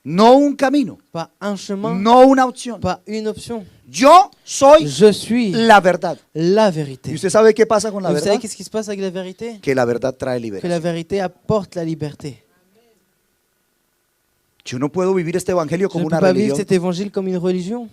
A: No un camino.
B: Pas un chemin,
A: No una opción.
B: pas une option.
A: Yo soy
B: Je suis
A: la verdad.
B: la
A: ¿Y
B: vérité.
A: usted sabe qué pasa con la
B: Vous savez
A: verdad?
B: qu'est-ce qui se passe avec la vérité?
A: Que la verdad trae
B: Que la
A: liberación.
B: vérité apporte la liberté.
A: Yo no puedo vivir este evangelio
B: Je
A: como
B: ne peux
A: una
B: pas vivre
A: religión,
B: cet évangile comme une religion.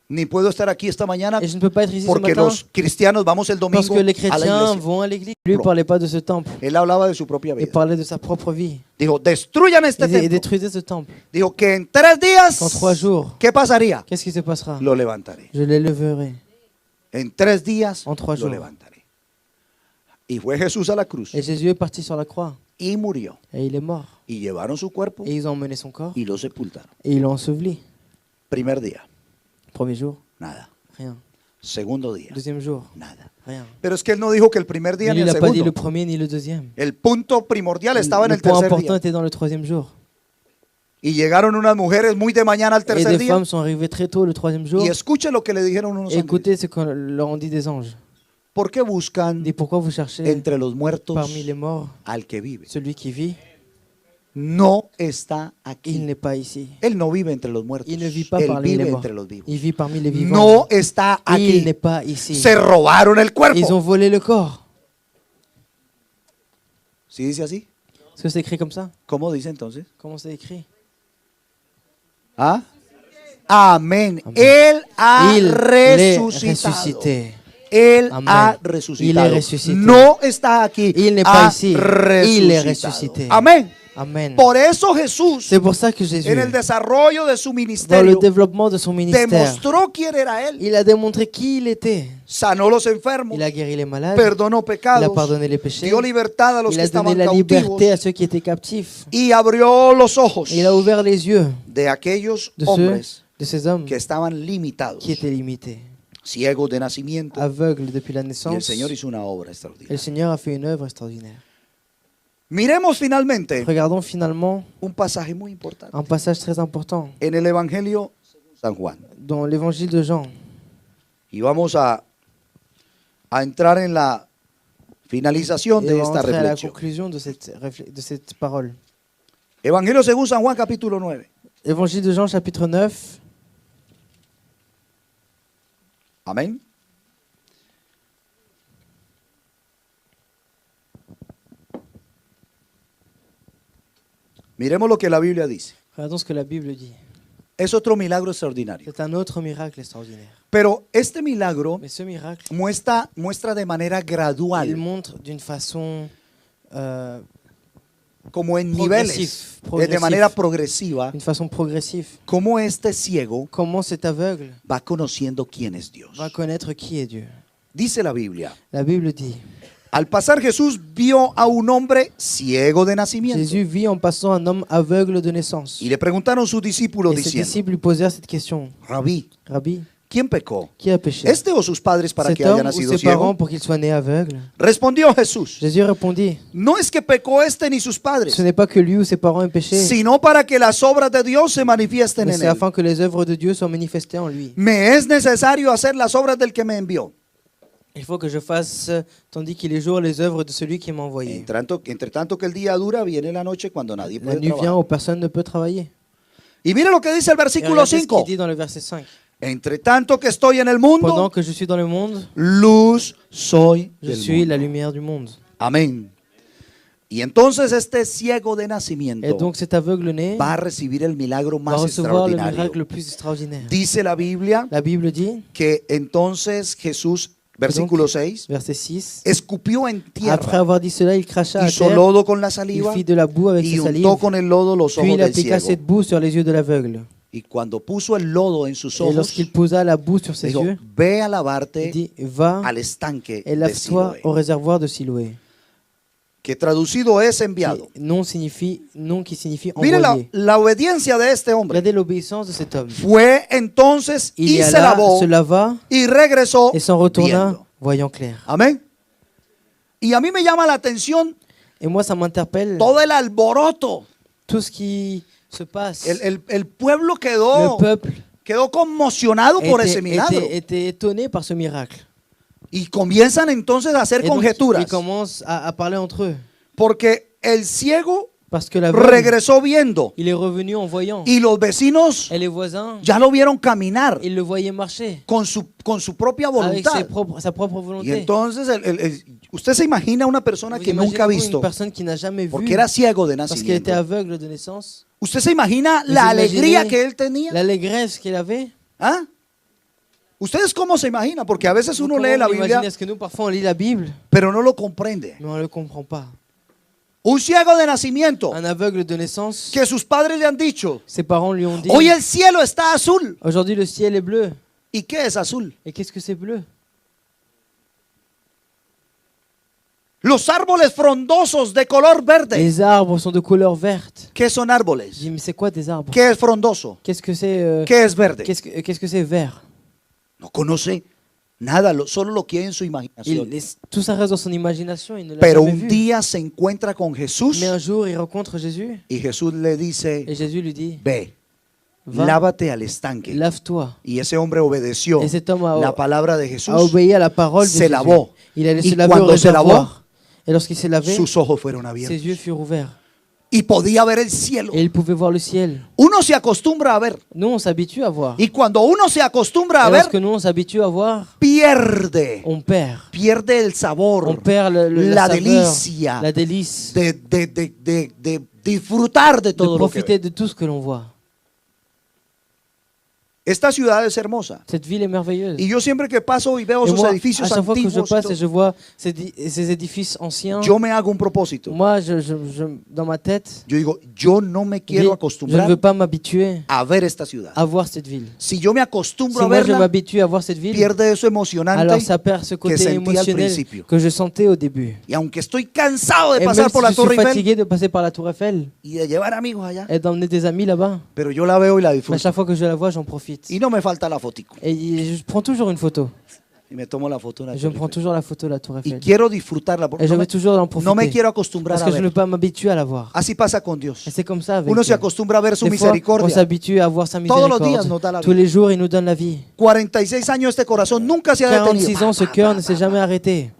A: ni puedo estar aquí esta mañana
B: Et je ne peux pas être ici ce
A: porque
B: matin
A: los cristianos vamos el
B: parce
A: domingo
B: que les
A: a la
B: chrétiens
A: iglesia.
B: vont à l'église. Lui ne parlait pas de ce temple.
A: Él hablaba de su propia
B: Il
A: vida.
B: parlait de sa propre vie.
A: Dijo, destruyan este
B: Il
A: templo.
B: détruisait ce temple.
A: Dijo que en 3 días,
B: En 3 jours,
A: ¿qué pasaría?
B: qu'est-ce qui se passera?
A: Lo levantaré.
B: Je l'éleverai.
A: En 3 días
B: En 3
A: lo
B: jours.
A: levantaré. Y fue Jesús a la cruz
B: Et Jésus est parti sur la croix.
A: y murió.
B: Et il est mort.
A: Y llevaron su cuerpo
B: Et ils ont emmené son corps.
A: y lo sepultaron.
B: Et ils l'ont enseveli.
A: Primer día,
B: Premier jour,
A: nada.
B: rien.
A: Segundo día,
B: Deuxième jour,
A: nada.
B: rien.
A: Pero es que él no dijo que el primer día
B: Mais
A: ni
B: lui, il
A: el
B: n'a pas dit le
A: segundo.
B: premier ni le deuxième.
A: El punto primordial estaba en
B: Le
A: el
B: point
A: tercer
B: important
A: día.
B: était dans le troisième jour.
A: Y llegaron unas mujeres muy de mañana al
B: Et
A: tercer
B: des
A: día.
B: femmes sont arrivées très tôt le troisième jour.
A: Y escuche lo que le dijeron unos
B: Et
A: ángeles.
B: écoutez ce que leur ont dit des anges.
A: ¿Por qué buscan
B: Dit pourquoi vous cherchez
A: entre los muertos
B: parmi les morts
A: al que vive?
B: celui qui vit?
A: No está
B: Il
A: aquí.
B: n'est pas ici.
A: Él no vive entre los muertos.
B: Il ne vit pas
A: Él
B: parmi les
A: vive
B: morts.
A: entre los vivos.
B: Il vit parmi les vivants.
A: No está
B: Il
A: aquí.
B: n'est pas ici.
A: Se robaron el
B: Ils
A: cuerpo.
B: ont volé le corps.
A: ¿Sí dice así?
B: Est-ce que c'est écrit comme ça?
A: ¿Cómo dice entonces?
B: Comment c'est écrit?
A: ¿Ah? Amén.
B: Amén.
A: Él ha
B: Il est
A: resucitado.
B: ressuscité.
A: Él
B: Amén.
A: ha
B: Il est
A: resucitado.
B: ressuscité.
A: No está aquí.
B: Il n'est
A: Ha
B: pas ici. Il est
A: resucitado.
B: ressuscité.
A: Amén.
B: Amen.
A: Por eso Jesús,
B: C'est pour ça que Jésus,
A: en el desarrollo de su
B: dans le
A: ministerio,
B: développement de son ministère,
A: demostró quién era él.
B: il a démontré qui il était.
A: Sanó los enfermos,
B: Il a guéri les malades,
A: perdonó
B: il a
A: pecados,
B: pardonné les péchés,
A: dio libertad a los
B: il
A: que
B: a donné
A: estaban
B: la
A: cautivos
B: liberté à ceux qui étaient captifs.
A: y abrió los ojos
B: Et il a ouvert les yeux
A: de aquellos
B: de
A: hombres
B: ces hommes
A: que estaban limitados,
B: qui étaient limités,
A: ciegos de nacimiento,
B: aveugles depuis la
A: y el
B: naissance.
A: Señor hizo una obra
B: Et le
A: extraordinaria.
B: Seigneur a fait une œuvre extraordinaire.
A: Miremos finalmente
B: Regardons finalement
A: un pasaje muy importante
B: un passage très important
A: en el Evangelio de San Juan.
B: dans l'évangile de Jean.
A: Y vamos a entrar en la finalización
B: Et
A: de
B: on va
A: esta
B: entrer à la
A: reflexión.
B: conclusion de cette parole.
A: Evangelio según San Juan capítulo 9.
B: Évangile de Jean chapitre 9.
A: Amén. Miremos lo que la Biblia dice.
B: Regardons ce que la Bible dit.
A: Es otro milagro extraordinario.
B: C'est un autre miracle extraordinaire.
A: Pero este milagro
B: Mais ce miracle,
A: muestra de manera
B: il
A: gradual,
B: montre d'une façon
A: como en niveles, de manera progresiva,
B: progressive,
A: cómo este ciego
B: comment cet aveugle
A: va conociendo quién es Dios.
B: va connaître qui est Dieu.
A: Dice la Biblia.
B: La Bible dit,
A: Al pasar Jesús vio a un hombre ciego de nacimiento.
B: Jésus vit en passant un homme aveugle de naissance.
A: Y le preguntaron sus discípulos
B: Et ses
A: diciendo,
B: disciples lui posèrent cette question.
A: Rabí,
B: Rabbi,
A: ¿quién pecó?
B: Qui a péché?
A: ¿Este o sus padres para
B: Cet
A: que haya
B: homme ou
A: nacido
B: ses parents
A: ciego?
B: pour qu'il soit né aveugle?
A: Respondió Jesús,
B: Jésus répondit,
A: no es que pecó este ni sus padres,
B: ce n'est pas que lui ou ses parents aient péché,
A: sino para que las obras de Dios se manifiesten
B: mais
A: en
B: c'est
A: él.
B: afin que les œuvres de Dieu soient manifestées en lui.
A: Me es necesario hacer las obras del que me envió.
B: Il faut que je fasse, tandis qu'il est jour, les œuvres de celui qui m'a envoyé.
A: Entre tanto que el día dura, viene la noche cuando nadie
B: La
A: puede
B: nuit vient
A: trabajar.
B: où personne ne peut travailler.
A: Y mire lo que dice el
B: Et
A: versículo
B: regardez ce
A: 5.
B: qu'il dit dans le verset 5.
A: Entre tanto que estoy en el
B: Pendant
A: mundo,
B: que je suis dans le monde,
A: luz soy
B: je
A: del
B: suis
A: mundo.
B: la lumière du monde.
A: Amén. Y entonces este ciego de
B: Et
A: nacimiento
B: donc cet aveugle-né
A: va a recibir el milagro
B: va
A: más
B: recevoir le
A: extraordinario.
B: miracle le plus extraordinaire.
A: Dice la Biblia
B: La Bible dit,
A: que entonces Jesús, versículo 6,
B: verset 6,
A: escupió en
B: après
A: tierra,
B: avoir dit cela, il cracha à
A: hizo
B: terre,
A: lodo con la
B: il
A: saliva
B: fit de la boue avec
A: y
B: ses salives,
A: untó con el lodo los
B: puis
A: ojos
B: il
A: del
B: appliqua
A: ciego.
B: cette boue sur les yeux de l'aveugle.
A: Y cuando puso el lodo en sus
B: Et
A: ojos,
B: lorsqu'il posa la boue sur ses
A: dijo,
B: yeux,
A: ve a
B: il
A: lavarte
B: dit, va
A: al estanque
B: et
A: de
B: lave-toi
A: Siloé,
B: au réservoir de Siloé.
A: que traducido es enviado.
B: Non qui signifie
A: Mire
B: envoyé.
A: la obediencia de este hombre.
B: Regardez l'obéissance de cet homme.
A: Fue entonces
B: Il
A: y
B: y
A: se
B: alla,
A: lavó
B: se lava
A: y regresó
B: et s'en retourna,
A: viendo.
B: voyant clair.
A: Amén. Y a mí me llama la atención
B: Et moi, ça m'interpelle,
A: todo el alboroto.
B: tout ce qui se passe.
A: El pueblo
B: Le peuple
A: quedó conmocionado por ese milagro.
B: était étonné par ce miracle.
A: Y comienzan entonces a hacer
B: Et donc,
A: conjeturas.
B: ils commencent à parler entre eux.
A: Porque el ciego
B: Parce que l'aveugle,
A: regresó viendo.
B: il est revenu en voyant.
A: Y los vecinos
B: Et les voisins,
A: ya lo vieron caminar
B: ils le voyaient marcher
A: con su propia
B: avec
A: voluntad.
B: sa propre
A: Y
B: volonté.
A: entonces usted se imagina una persona
B: Vous
A: que nunca ha
B: imaginez-vous
A: visto,
B: une personne qui n'a jamais
A: porque
B: vu,
A: era ciego de
B: parce qu'elle était
A: nacimiento.
B: aveugle de naissance.
A: ¿Usted se imagina
B: Vous
A: la
B: imaginez
A: alegría que él tenía?
B: l'allégresse qu'il avait.
A: ¿Ah? ¿Ustedes cómo se imaginan? Porque a veces uno
B: Comment
A: lee la
B: on
A: Biblia,
B: l'imagine? Est-ce que nous, parfois, on lit la Bible,
A: pero no lo comprende.
B: mais on ne le comprend pas.
A: Un ciego de nacimiento
B: Un aveugle de naissance,
A: que sus padres le han dicho,
B: ses parents lui ont dit,
A: hoy el cielo está azul.
B: aujourd'hui le ciel est bleu.
A: ¿Y qué es azul?
B: Et qu'est-ce que c'est bleu?
A: Los árboles frondosos de color verde.
B: Les arbres sont de couleur verte.
A: ¿Qué son
B: Je
A: árboles?
B: dis, mais c'est quoi des arbres?
A: ¿Qué es frondoso?
B: Qu'est-ce que c'est
A: ¿Qué es verde?
B: qu'est-ce que c'est vert?
A: No conoce nada, solo lo que hay en su imaginación.
B: Tout ça reste dans son imagination, il ne l'a
A: Pero
B: jamais
A: un
B: vu.
A: día se encuentra con Jesús
B: Mais un jour, il rencontre Jésus
A: y Jesús le dice,
B: et Jésus lui dit,
A: ve,
B: va,
A: lávate al estanque.
B: lave-toi.
A: Y ese hombre obedeció
B: Et cet homme
A: la palabra de Jesús.
B: a obéi à la parole de
A: se
B: Jésus.
A: lavó.
B: Il allait
A: Y
B: se laver au
A: cuando se lavó,
B: réservoir. Et lorsqu'il s'est lavé,
A: sus ojos fueron
B: ses
A: abiertos
B: yeux furent ouverts.
A: y podía ver el cielo.
B: Et il pouvait voir le ciel.
A: Uno se acostumbra a ver
B: Nous, on s'habitue à voir.
A: y cuando uno se acostumbra a
B: Et
A: ver,
B: lorsque nous, on s'habitue à voir,
A: pierde
B: on perd.
A: el
B: On
A: sabor,
B: perd
A: la
B: saveur,
A: delicia
B: la délice
A: de disfrutar de
B: de
A: todo lo que
B: profiter
A: ve.
B: de tout ce que l'on voit.
A: Esta ciudad es hermosa
B: Cette ville est merveilleuse.
A: y yo siempre que paso y veo
B: Et
A: esos
B: moi, à
A: edificios
B: chaque fois que je
A: antiguos, y
B: passe
A: todo,
B: et je vois ces édifices anciens,
A: yo me hago un propósito.
B: moi, dans ma tête,
A: Yo digo, yo no me
B: je dis,
A: quiero
B: je ne
A: acostumbrar
B: veux pas m'habituer
A: a ver esta ciudad.
B: à voir cette ville.
A: Si yo me
B: Si
A: acostumbro a
B: moi je
A: verla,
B: m'habitue à voir cette ville,
A: pierde eso emocionante.
B: alors ça perd ce côté
A: sentí al
B: émotionnel
A: principio.
B: que je sentais au début.
A: Y aunque estoy cansado de
B: Et même
A: pasar
B: si
A: por
B: je
A: la
B: suis
A: Torre Eiffel
B: fatigué de passer par la Tour Eiffel
A: y de llevar amigos allá,
B: et d'emmener des amis là-bas,
A: pero yo la veo y la
B: à
A: disfruto.
B: chaque fois que je la vois, j'en profite.
A: Y no me falta la fotico.
B: Et je prends toujours une photo.
A: Y me tomo la foto en la
B: Je me
A: Torre
B: prends
A: Eiffel.
B: toujours la photo de la Tour
A: Y
B: Eiffel.
A: quiero disfrutarla.
B: Et je
A: No
B: vais
A: me,
B: toujours en
A: no me
B: profiter.
A: quiero acostumbrar
B: Parce
A: a
B: que je ne
A: ver.
B: veux pas m'habituer à la voir.
A: Así pasa con Dios.
B: Et c'est comme ça avec
A: Uno se
B: Dieu.
A: acostumbra a ver su
B: Des fois, on
A: misericordia.
B: s'habitue à voir sa
A: Todos los días nos da la
B: miséricorde. Tous
A: vida.
B: les jours, il nous donne la vie.
A: 46 años este corazón nunca se ha
B: 46
A: detenido.
B: ans, ce cœur ne s'est jamais arrêté.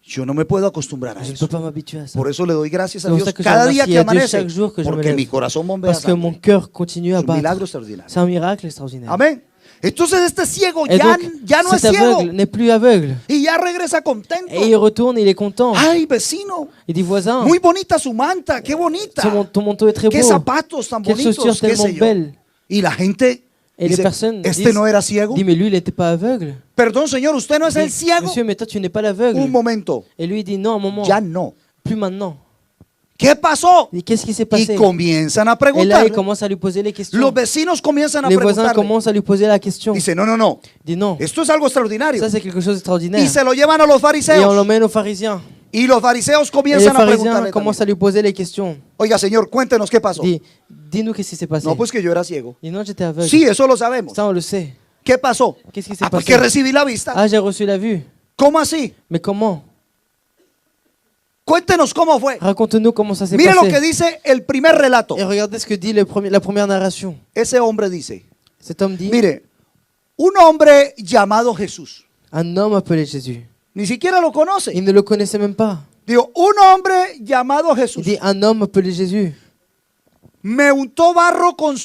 A: Yo no me puedo acostumbrar a
B: Je ne
A: eso.
B: peux pas m'habituer à ça.
A: Por eso le doy gracias a
B: C'est pour
A: Dios
B: ça que je
A: cada día
B: remercie
A: que
B: à Dieu
A: amanece.
B: chaque jour que je me
A: Porque
B: lève.
A: mi corazón bombea
B: Parce que mon
A: sangre.
B: cœur continue à
A: Es un milagro
B: battre.
A: extraordinario.
B: C'est un miracle extraordinaire.
A: Amén. Entonces este ciego
B: Et
A: ya,
B: donc,
A: ya no es
B: cet
A: ciego.
B: aveugle n'est plus aveugle.
A: Y ya regresa contento.
B: Et il retourne, il est content.
A: Ay, vecino,
B: Il dit, voisin,
A: muy bonita su manta, qué bonita.
B: ton manteau est très
A: Qué
B: beau.
A: zapatos tan
B: Quelles chaussures
A: bonitos, qué
B: tellement
A: sé yo.
B: belles.
A: Y la gente
B: Et les
A: dice,
B: personnes
A: este
B: disent,
A: no era ciego.
B: dit, mais lui, il n'était pas aveugle.
A: Perdón, señor, usted no es
B: Il
A: el
B: dit,
A: ciego.
B: Monsieur, mais toi, tu n'es pas l'aveugle.
A: Un momento,
B: Et lui, il dit, non, un moment,
A: ya no.
B: plus maintenant.
A: ¿Qué pasó?
B: Il dit, qu'est-ce qui s'est
A: Y
B: passé?
A: comienzan a
B: Et là,
A: preguntar.
B: il commence à lui poser les questions.
A: Los vecinos comienzan a
B: Les voisins
A: preguntarle.
B: commencent à lui poser la question.
A: Dice, no, no, no,
B: Il dit, non,
A: esto es algo extraordinario.
B: ça, c'est quelque chose d'extraordinaire.
A: Y se lo llevan a los
B: Et on
A: fariseos.
B: l'emmène aux pharisiens.
A: Y los fariseos
B: Et les
A: comienzan a
B: pharisiens
A: preguntarle
B: commencent à
A: también.
B: lui poser les questions.
A: Oiga, señor, cuéntenos qué pasó.
B: Il dit, dis-nous qu'est-ce qui s'est passé.
A: No, pues que yo era ciego.
B: Il dit, non, j'étais aveugle.
A: Sí, eso lo sabemos.
B: Ça, on le sait.
A: ¿Qué pasó?
B: Qu'est-ce qui s'est
A: Pues
B: passé?
A: que recibí la vista.
B: Ah, j'ai reçu la vue.
A: ¿Cómo así?
B: Mais comment?
A: Cuéntenos cómo fue.
B: Raconte-nous comment ça s'est
A: Mire lo que
B: passé.
A: dice el primer relato.
B: Et regardez ce que dit la première narration.
A: Ese hombre dice,
B: Cet homme dit,
A: mire, un hombre llamado Jesús,
B: un homme appelé Jésus.
A: ni siquiera lo conoce.
B: Il ne le connaissait même pas.
A: Digo, un hombre llamado
B: Il
A: Jesús
B: dit, un homme appelé Jésus.
A: me untó barro con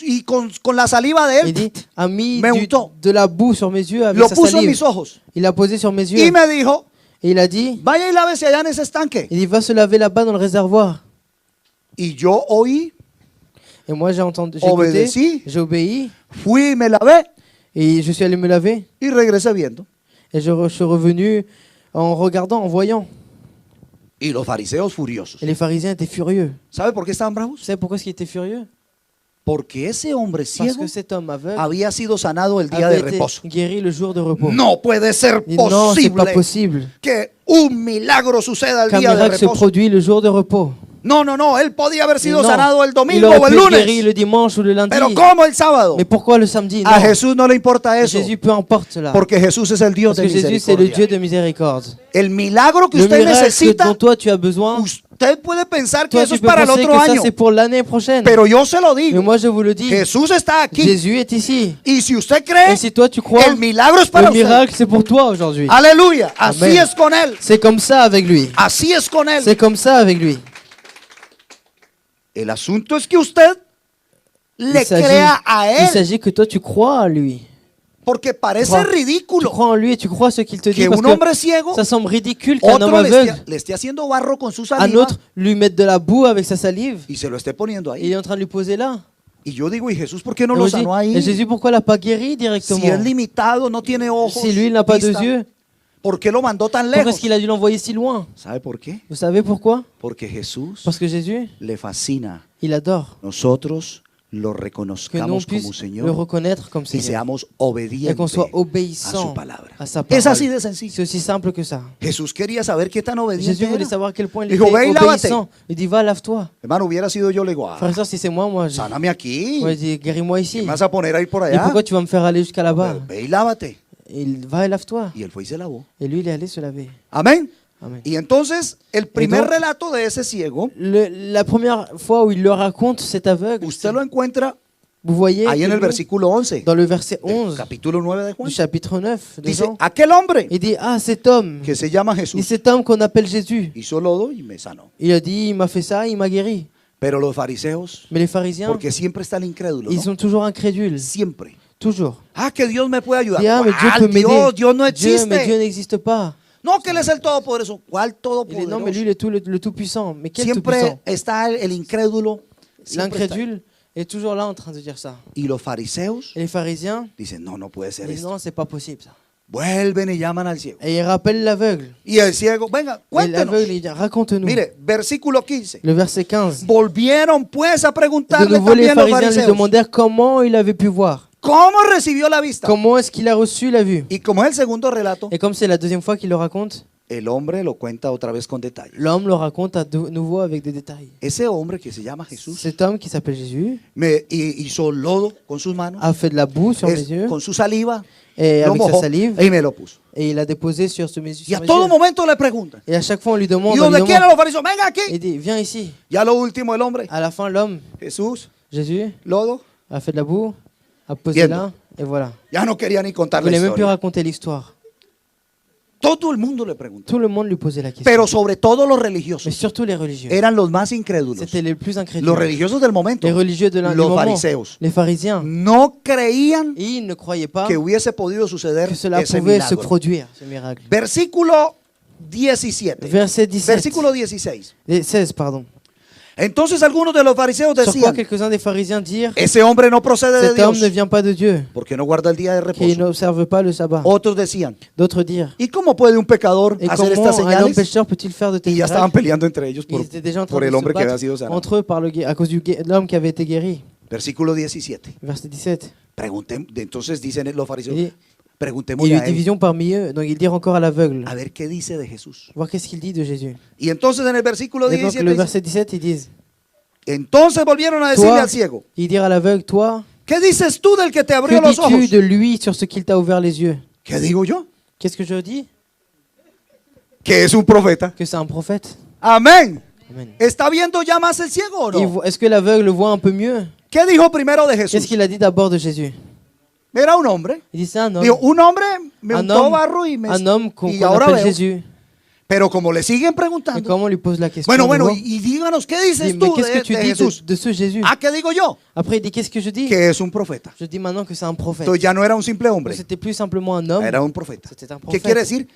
A: la saliva de
B: Il
A: él,
B: dit, a mis
A: Me untó.
B: de la boue sur mes yeux avec
A: lo
B: sa
A: puso en
B: salive.
A: mis ojos
B: Il l'a posé sur mes
A: y
B: yeux.
A: me dijo,
B: Et il a dit,
A: vaya y lávese allá en ese estanque.
B: il dit, va se laver là-bas dans le réservoir.
A: Y yo oí,
B: Et moi, j'ai entendu, j'ai écouté,
A: obedecí,
B: j'ai obéi.
A: fui y me lavé
B: Et je suis allé me laver.
A: y regresé viendo.
B: Et je suis revenu en regardant, en voyant.
A: Y los fariseos furiosos.
B: Et les pharisiens étaient furieux.
A: ¿Sabe por qué estaban
B: Vous
A: bravos?
B: savez pourquoi est-ce qu'ils étaient furieux?
A: Porque ese hombre
B: Parce
A: ciego
B: que cet homme aveugle
A: había sido sanado el día
B: avait
A: de
B: été
A: reposo.
B: guéri le jour de repos.
A: No puede ser
B: Il dit, non, c'est pas
A: posible
B: possible
A: que un milagro suceda el
B: qu'un
A: día de
B: miracle se
A: reposo.
B: produit le jour de repos.
A: No, él podía haber
B: Il dit,
A: sido
B: non,
A: sanado el
B: il
A: domingo
B: aurait
A: o el
B: pu être guéri
A: lunes.
B: le dimanche ou le lundi.
A: Pero ¿cómo el sábado?
B: Mais pourquoi le samedi?
A: A
B: Non.
A: Jesús no le importa eso.
B: Jésus, peu importe cela.
A: Porque Jesús es el Dios
B: Parce
A: de
B: que Jésus, c'est le Dieu
A: misericordia.
B: de miséricorde.
A: El milagro que
B: Le
A: usted
B: miracle
A: necesita,
B: dont toi tu as besoin,
A: usted puede pensar que
B: toi
A: eso
B: tu
A: es
B: peux
A: para el
B: penser
A: otro
B: que ça
A: año.
B: c'est pour l'année prochaine.
A: Pero yo se lo
B: Mais
A: digo.
B: moi je vous le dis,
A: Jesús está aquí.
B: Jésus est ici.
A: Y si usted cree,
B: Et si toi tu crois,
A: el milagro es para
B: le
A: usted.
B: miracle c'est pour toi aujourd'hui.
A: Aleluya. Así
B: Amén.
A: es con él.
B: C'est comme ça avec lui.
A: Así es con él.
B: C'est comme ça avec lui.
A: El asunto es que usted le
B: Il s'agit-
A: crea a
B: il
A: él.
B: s'agit que toi tu crois à lui.
A: Porque parece
B: Crois- Tu
A: ridículo
B: crois en lui et tu crois ce qu'il te dit
A: que
B: parce
A: un hombre
B: que
A: ciego,
B: ça semble ridicule qu'un homme
A: otro
B: aveugle,
A: le esté haciendo barro con su
B: un
A: saliva
B: autre lui mette de la boue avec sa salive
A: y se lo esté poniendo
B: et il
A: ahí.
B: est en train de lui poser là.
A: Y yo digo, ¿y Jesús por qué no
B: Et
A: lo
B: on dit,
A: sanó ahí?
B: et Jésus pourquoi l'a pas guéri directement?
A: Si es limitado, no tiene ojos,
B: Si lui il n'a pas de
A: vista,
B: yeux,
A: ¿por qué lo mandó tan
B: pourquoi
A: lejos?
B: est-ce qu'il a dû l'envoyer si loin?
A: ¿Sabe por qué?
B: Vous savez pourquoi?
A: Porque Jesús
B: Parce que Jésus,
A: le fascina.
B: il adore
A: Nosotros lo
B: que nous on
A: reconozcamos como
B: puisse le
A: Señor
B: reconnaître comme
A: y
B: Seigneur
A: seamos
B: et qu'on
A: obedientes
B: soit
A: a su
B: obéissant
A: palabra.
B: à sa
A: Es así
B: parole.
A: de sencillo.
B: C'est aussi simple que ça.
A: Jesús quería saber qué tan obediente
B: Jésus voulait
A: era.
B: savoir à quel point il
A: Dijo,
B: était
A: ve y lávate.
B: obéissant. Il dit, va, lave-toi.
A: Hermano, hubiera sido yo, le digo,
B: Frère et sœur, si c'est moi, je
A: sáname aquí.
B: ouais, je dis, guéris-moi ici.
A: ¿Qué me vas a poner a ir por
B: Et
A: allá?
B: pourquoi tu vas me faire aller jusqu'à là-bas?
A: Ve y lávate.
B: Il va et lave-toi.
A: Y él fue y se lavó.
B: Et lui, il est allé se laver.
A: Amén.
B: Amen.
A: Y entonces, el primer
B: donc,
A: relato de ese ciego,
B: La première fois où il le raconte, cet aveugle,
A: usted lo encuentra
B: vous voyez
A: ahí
B: que
A: en el
B: lui,
A: versículo 11,
B: dans le verset
A: del
B: 11
A: capítulo 9 de Juan.
B: du chapitre 9 de
A: Dice,
B: Jean,
A: aquel hombre
B: il dit, ah, cet homme,
A: que se llama
B: il dit,
A: Jesús
B: cet homme qu'on appelle Jésus,
A: hizo lodo y me sanó.
B: il a dit, il m'a fait ça, il m'a guéri.
A: Pero los fariseos,
B: Mais les pharisiens,
A: porque siempre está el incrédulo,
B: ils
A: ¿no?
B: sont toujours incrédules,
A: Siempre.
B: toujours.
A: Ah, que Dios me puede ayudar.
B: Il dit, ah, mais Dieu
A: ¿Cuál
B: peut m'aider.
A: Dios no
B: Dieu, mais Dieu
A: existe.
B: n'existe pas.
A: No, que Él es el Todopoderoso. ¿Cuál
B: Il est, non, mais lui,
A: Todopoderoso?
B: il est le tout-puissant. Mais quel
A: Siempre
B: tout-puissant?
A: está el incrédulo. Siempre está ahí.
B: L'incrédule est toujours là en train de dire ça.
A: Y los fariseos
B: Et les pharisiens,
A: dicen, no, no puede
B: ils
A: ser
B: disent,
A: esto.
B: non, c'est pas possible ça.
A: Vuelven y llaman al ciego.
B: Et ils rappellent l'aveugle.
A: Y el ciego, venga,
B: Et
A: cuéntenos.
B: l'aveugle, il dit, raconte-nous.
A: Mire, versículo 15.
B: Le verset 15.
A: Volvieron pues a
B: De
A: preguntarle
B: nouveau, les
A: también los
B: pharisiens lui
A: fariseos,
B: demandèrent comment il avait pu voir.
A: ¿cómo recibió la vista?
B: Comment est-ce qu'il a reçu la vue?
A: Y como es el segundo relato,
B: Et comme c'est la deuxième fois qu'il le raconte,
A: el hombre lo cuenta otra vez con detalles.
B: l'homme le raconte à nouveau avec des détails.
A: Ese hombre que se llama Jesús
B: Cet homme qui s'appelle Jésus
A: hizo lodo con sus manos,
B: a fait de la boue sur mes yeux
A: con su saliva,
B: et
A: lo
B: avec sa
A: mojó
B: salive
A: y me lo puso.
B: et il a déposé sur mes
A: Y a
B: yeux.
A: todo momento le preguntan.
B: Et à chaque fois on lui demande,
A: Y
B: on lui
A: donde quiera
B: demande.
A: los fariseos, venga aquí.
B: Il dit, viens ici.
A: Ya lo último el hombre,
B: À la fin, l'homme,
A: Jesús,
B: Jésus,
A: lodo,
B: a fait de la boue, a posé
A: Viendo.
B: là, et voilà.
A: ya no quería ni contar
B: Il
A: la
B: voulait même plus
A: historia.
B: raconter l'histoire.
A: Todo el mundo le pregunta.
B: Tout le monde lui posait la question.
A: Pero sobre todo los
B: Mais
A: religiosos
B: surtout les religieux.
A: eran los más incrédulos.
B: C'était les plus incrédules.
A: Los religiosos del momento,
B: Les religieux de
A: los
B: du moment,
A: fariseos,
B: les pharisiens.
A: no creían
B: Et ils ne croyaient pas
A: que hubiese podido suceder
B: que cela
A: ese
B: pouvait se
A: milagro.
B: produire, ce miracle.
A: Versículo 17.
B: Verset 17.
A: Versículo 16.
B: 16, pardon.
A: Entonces algunos de los fariseos
B: Sur quoi
A: decían,
B: quelques-uns des pharisiens dirent,
A: ese hombre no procede de
B: cet homme ne
A: Dios
B: vient pas de Dieu,
A: porque no guarda el día de
B: qu'il
A: reposo.
B: n'observe pas le sabbat.
A: Otros decían,
B: D'autres dirent,
A: ¿y cómo puede un pecador
B: et
A: hacer
B: comment
A: estas
B: un homme
A: señales?
B: pécheur peut-il faire de
A: Y
B: tels
A: ya estaban
B: miracles?
A: peleando entre ellos
B: Ils étaient déjà en train
A: por
B: de
A: el
B: se
A: hombre que había sido
B: battre
A: sanado.
B: entre eux à cause de l'homme qui avait été guéri.
A: Versículo 17.
B: Verset 17.
A: Entonces dicen los
B: Il
A: fariseos,
B: dit, il y
A: preguntémosle
B: a eu
A: a él,
B: division parmi eux, donc ils dirent encore à l'aveugle,
A: a ver qué dice de Jesús.
B: voir qu'est-ce qu'il dit de Jésus.
A: Y entonces en el versículo
B: Et donc
A: 17
B: le
A: dice,
B: verset 17, ils disent,
A: entonces volvieron a decirle
B: toi,
A: al ciego,
B: ils dirent à l'aveugle, toi,
A: ¿Qué dices tú del que te
B: Que
A: abrió los
B: dis-tu
A: ojos?
B: de lui sur ce qu'il t'a ouvert les yeux?
A: ¿Qué digo yo?
B: Qu'est-ce que je dis?
A: Que es un profeta.
B: Que c'est un prophète.
A: Amén.
B: Amen.
A: ¿Está viendo ya más el ciego o no?
B: Est-ce que l'aveugle voit un peu mieux?
A: ¿Qué dijo primero de
B: Qu'est-ce
A: Jesús?
B: qu'il a dit d'abord de Jésus?
A: Era un hombre.
B: Il dit c'est un homme.
A: Dijo, un hombre me
B: Un
A: untó
B: homme,
A: barro y me...
B: un homme qu'on
A: y
B: qu'on
A: ahora
B: appelle
A: veo.
B: Jésus.
A: Pero como le siguen
B: Et
A: preguntando,
B: comment on lui pose la question?
A: bueno,
B: de
A: bueno,
B: nouveau?
A: y díganos, ¿qué
B: Il dit,
A: dices
B: mais
A: tú
B: qu'est-ce que tu
A: de
B: dis
A: Jesús?
B: de ce Jésus?
A: Ah, ¿qué digo yo?
B: Après, il dit qu'est-ce que je dis?
A: Que es un profeta.
B: Je dis maintenant que c'est un prophète.
A: Entonces ya no era un simple
B: Donc,
A: hombre,
B: c'était plus simplement un homme.
A: era un profeta.
B: C'était un
A: ¿Qué
B: prophète.
A: quiere decir?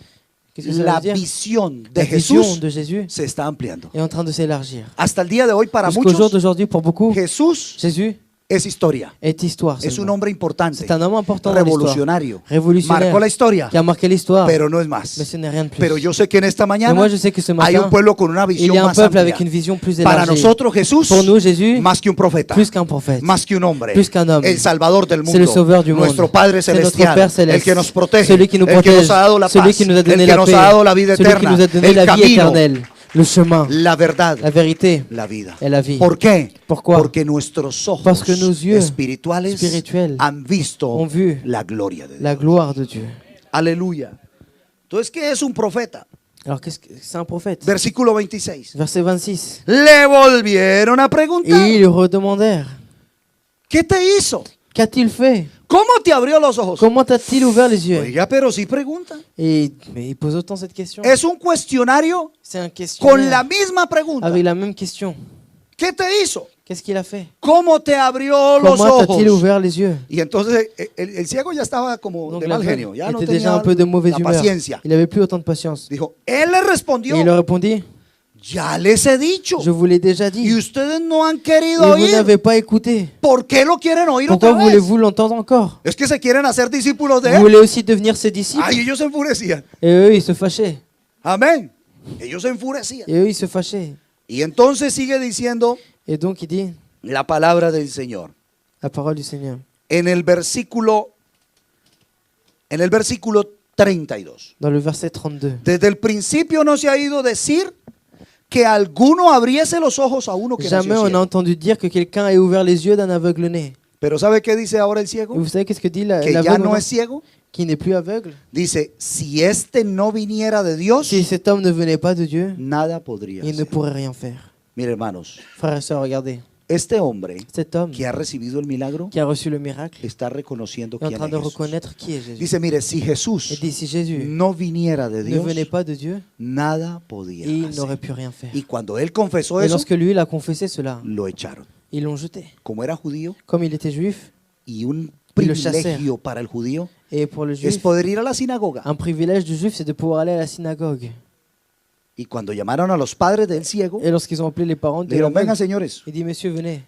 B: Qu'est-ce que ça
A: La
B: veut dire?
A: visión de
B: La vision
A: Jesús
B: de Jésus
A: se está ampliando.
B: est en train de s'élargir.
A: Hasta el día de hoy, para
B: Jusqu'au jour
A: muchos,
B: d'aujourd'hui, pour beaucoup,
A: Jesús
B: Jésus
A: es historia.
B: est histoire.
A: Es un
B: seulement.
A: hombre importante,
B: C'est un homme important dans l'histoire.
A: revolucionario.
B: Révolutionnaire.
A: Marcó la historia,
B: Qui a marqué l'histoire.
A: pero no es
B: Mais
A: más.
B: ce n'est rien de plus.
A: Pero yo sé que en esta
B: Mais
A: mañana
B: moi, je sais que ce
A: hay un
B: matin,
A: pueblo con una
B: il
A: visión
B: y a un
A: más
B: peuple
A: amplia.
B: avec une vision plus
A: Para
B: élargie.
A: nosotros Jesús,
B: Pour nous, Jésus,
A: más que un profeta,
B: plus qu'un prophète.
A: más que un hombre,
B: Plus qu'un homme.
A: el Salvador del
B: C'est le
A: mundo,
B: sauveur du monde.
A: nuestro Padre
B: C'est notre
A: celestial,
B: Père céleste.
A: el que nos protege,
B: Celui qui nous
A: el que
B: protège.
A: nos ha dado la
B: Celui
A: paz,
B: qui nous a
A: el
B: donné
A: que
B: la
A: nos
B: paix.
A: ha dado la vida
B: Celui qui
A: eterna,
B: nous a donné
A: el
B: la vie
A: camino,
B: éternelle. Le chemin,
A: la verdad,
B: la vérité
A: la vida.
B: et la vie.
A: ¿Por qué?
B: Pourquoi?
A: Porque nuestros ojos
B: Parce que nos yeux
A: espirituales
B: spirituels
A: han visto
B: ont vu
A: la gloria de Dios.
B: la gloire de Dieu.
A: Aleluya. Entonces, ¿qué es un profeta?
B: Alors, qu'est-ce que c'est un prophète?
A: Versículo 26.
B: Verset 26.
A: Le volvieron a preguntar,
B: Et ils lui redemandèrent,
A: ¿qué te hizo?
B: qu'a-t-il fait?
A: ¿Cómo te abrió los ojos?
B: Comment t'a-t-il ouvert les yeux?
A: Oiga, pero sí pregunta.
B: Mais il pose autant cette question.
A: Es un cuestionario
B: C'est un
A: con
B: questionnaire
A: la misma pregunta.
B: avec la même question.
A: ¿Qué te hizo?
B: Qu'est-ce qu'il a fait?
A: ¿Cómo te abrió los
B: Comment t'a-t-il
A: ojos?
B: ouvert les yeux?
A: Y entonces el ciego ya estaba como
B: Donc
A: de mal
B: l'aveugle
A: genio, ya no
B: était déjà
A: tenía
B: un peu de mauvaise
A: la
B: humeur.
A: paciencia.
B: Il avait plus autant de patience.
A: Dijo, él le
B: Et il
A: respondió,
B: leur répondit,
A: ya les he dicho.
B: je vous l'ai déjà
A: Y
B: dit.
A: ustedes no han
B: Et
A: querido
B: vous
A: oír.
B: n'avez pas écouté.
A: ¿Por qué lo quieren oír
B: Pourquoi
A: otra vez?
B: voulez-vous l'entendre encore?
A: Es que se quieren hacer discípulos de
B: Vous
A: él.
B: voulez aussi devenir ses disciples?
A: Ay, ellos se enfurecían.
B: Et eux, ils se fâchaient.
A: Amén. Ellos se enfurecían.
B: Et eux, ils se fâchaient.
A: Y entonces sigue diciendo
B: Et donc, il dit
A: la palabra del Señor.
B: la parole du Seigneur.
A: En el versículo 32.
B: Dans le verset 32.
A: Desde el principio no se ha ido decir que alguno abriese los ojos a uno que
B: Jamais
A: nació
B: on a
A: ciego.
B: entendu dire que quelqu'un ait ouvert les yeux d'un aveugle-né.
A: Pero ¿sabe qué dice ahora el
B: Et
A: ciego?
B: vous savez qu'est-ce que dit
A: Que ya
B: l'aveugle
A: no
B: maintenant?
A: es ciego.
B: Qui n'est plus aveugle?
A: Dice, si este no viniera de Dios,
B: Si cet homme ne venait pas de Dieu,
A: nada podría
B: il ne
A: hacer.
B: pourrait rien faire.
A: Mire, hermanos,
B: Frères et sœurs, regardez.
A: este hombre
B: Cet homme
A: que ha recibido el milagro
B: qui a reçu le miracle
A: está reconociendo
B: est en
A: quién
B: train
A: es
B: de
A: Jesús.
B: reconnaître qui est Jésus.
A: Dice, mire, si
B: Et
A: Jesús
B: dit si Jésus
A: no viniera de
B: ne
A: Dios,
B: venait pas de Dieu,
A: nada podía
B: il
A: hacer.
B: n'aurait pu rien faire.
A: Y cuando él confesó
B: Et
A: eso,
B: lorsque lui, il a confessé cela,
A: lo echaron.
B: ils l'ont jeté.
A: Como era judío
B: Comme il était juif,
A: y un
B: Y lo chassèrent.
A: privilegio para el judío
B: et pour le
A: es
B: juif,
A: poder ir a la sinagoga.
B: un privilège du juif, c'est de pouvoir aller à la synagogue.
A: Y cuando llamaron a los padres del ciego,
B: Et lorsqu'ils ont appelé les parents
A: le
B: de
A: dijeron, vengan
B: l'aveugle,
A: señores,
B: il dit, messieurs, venez.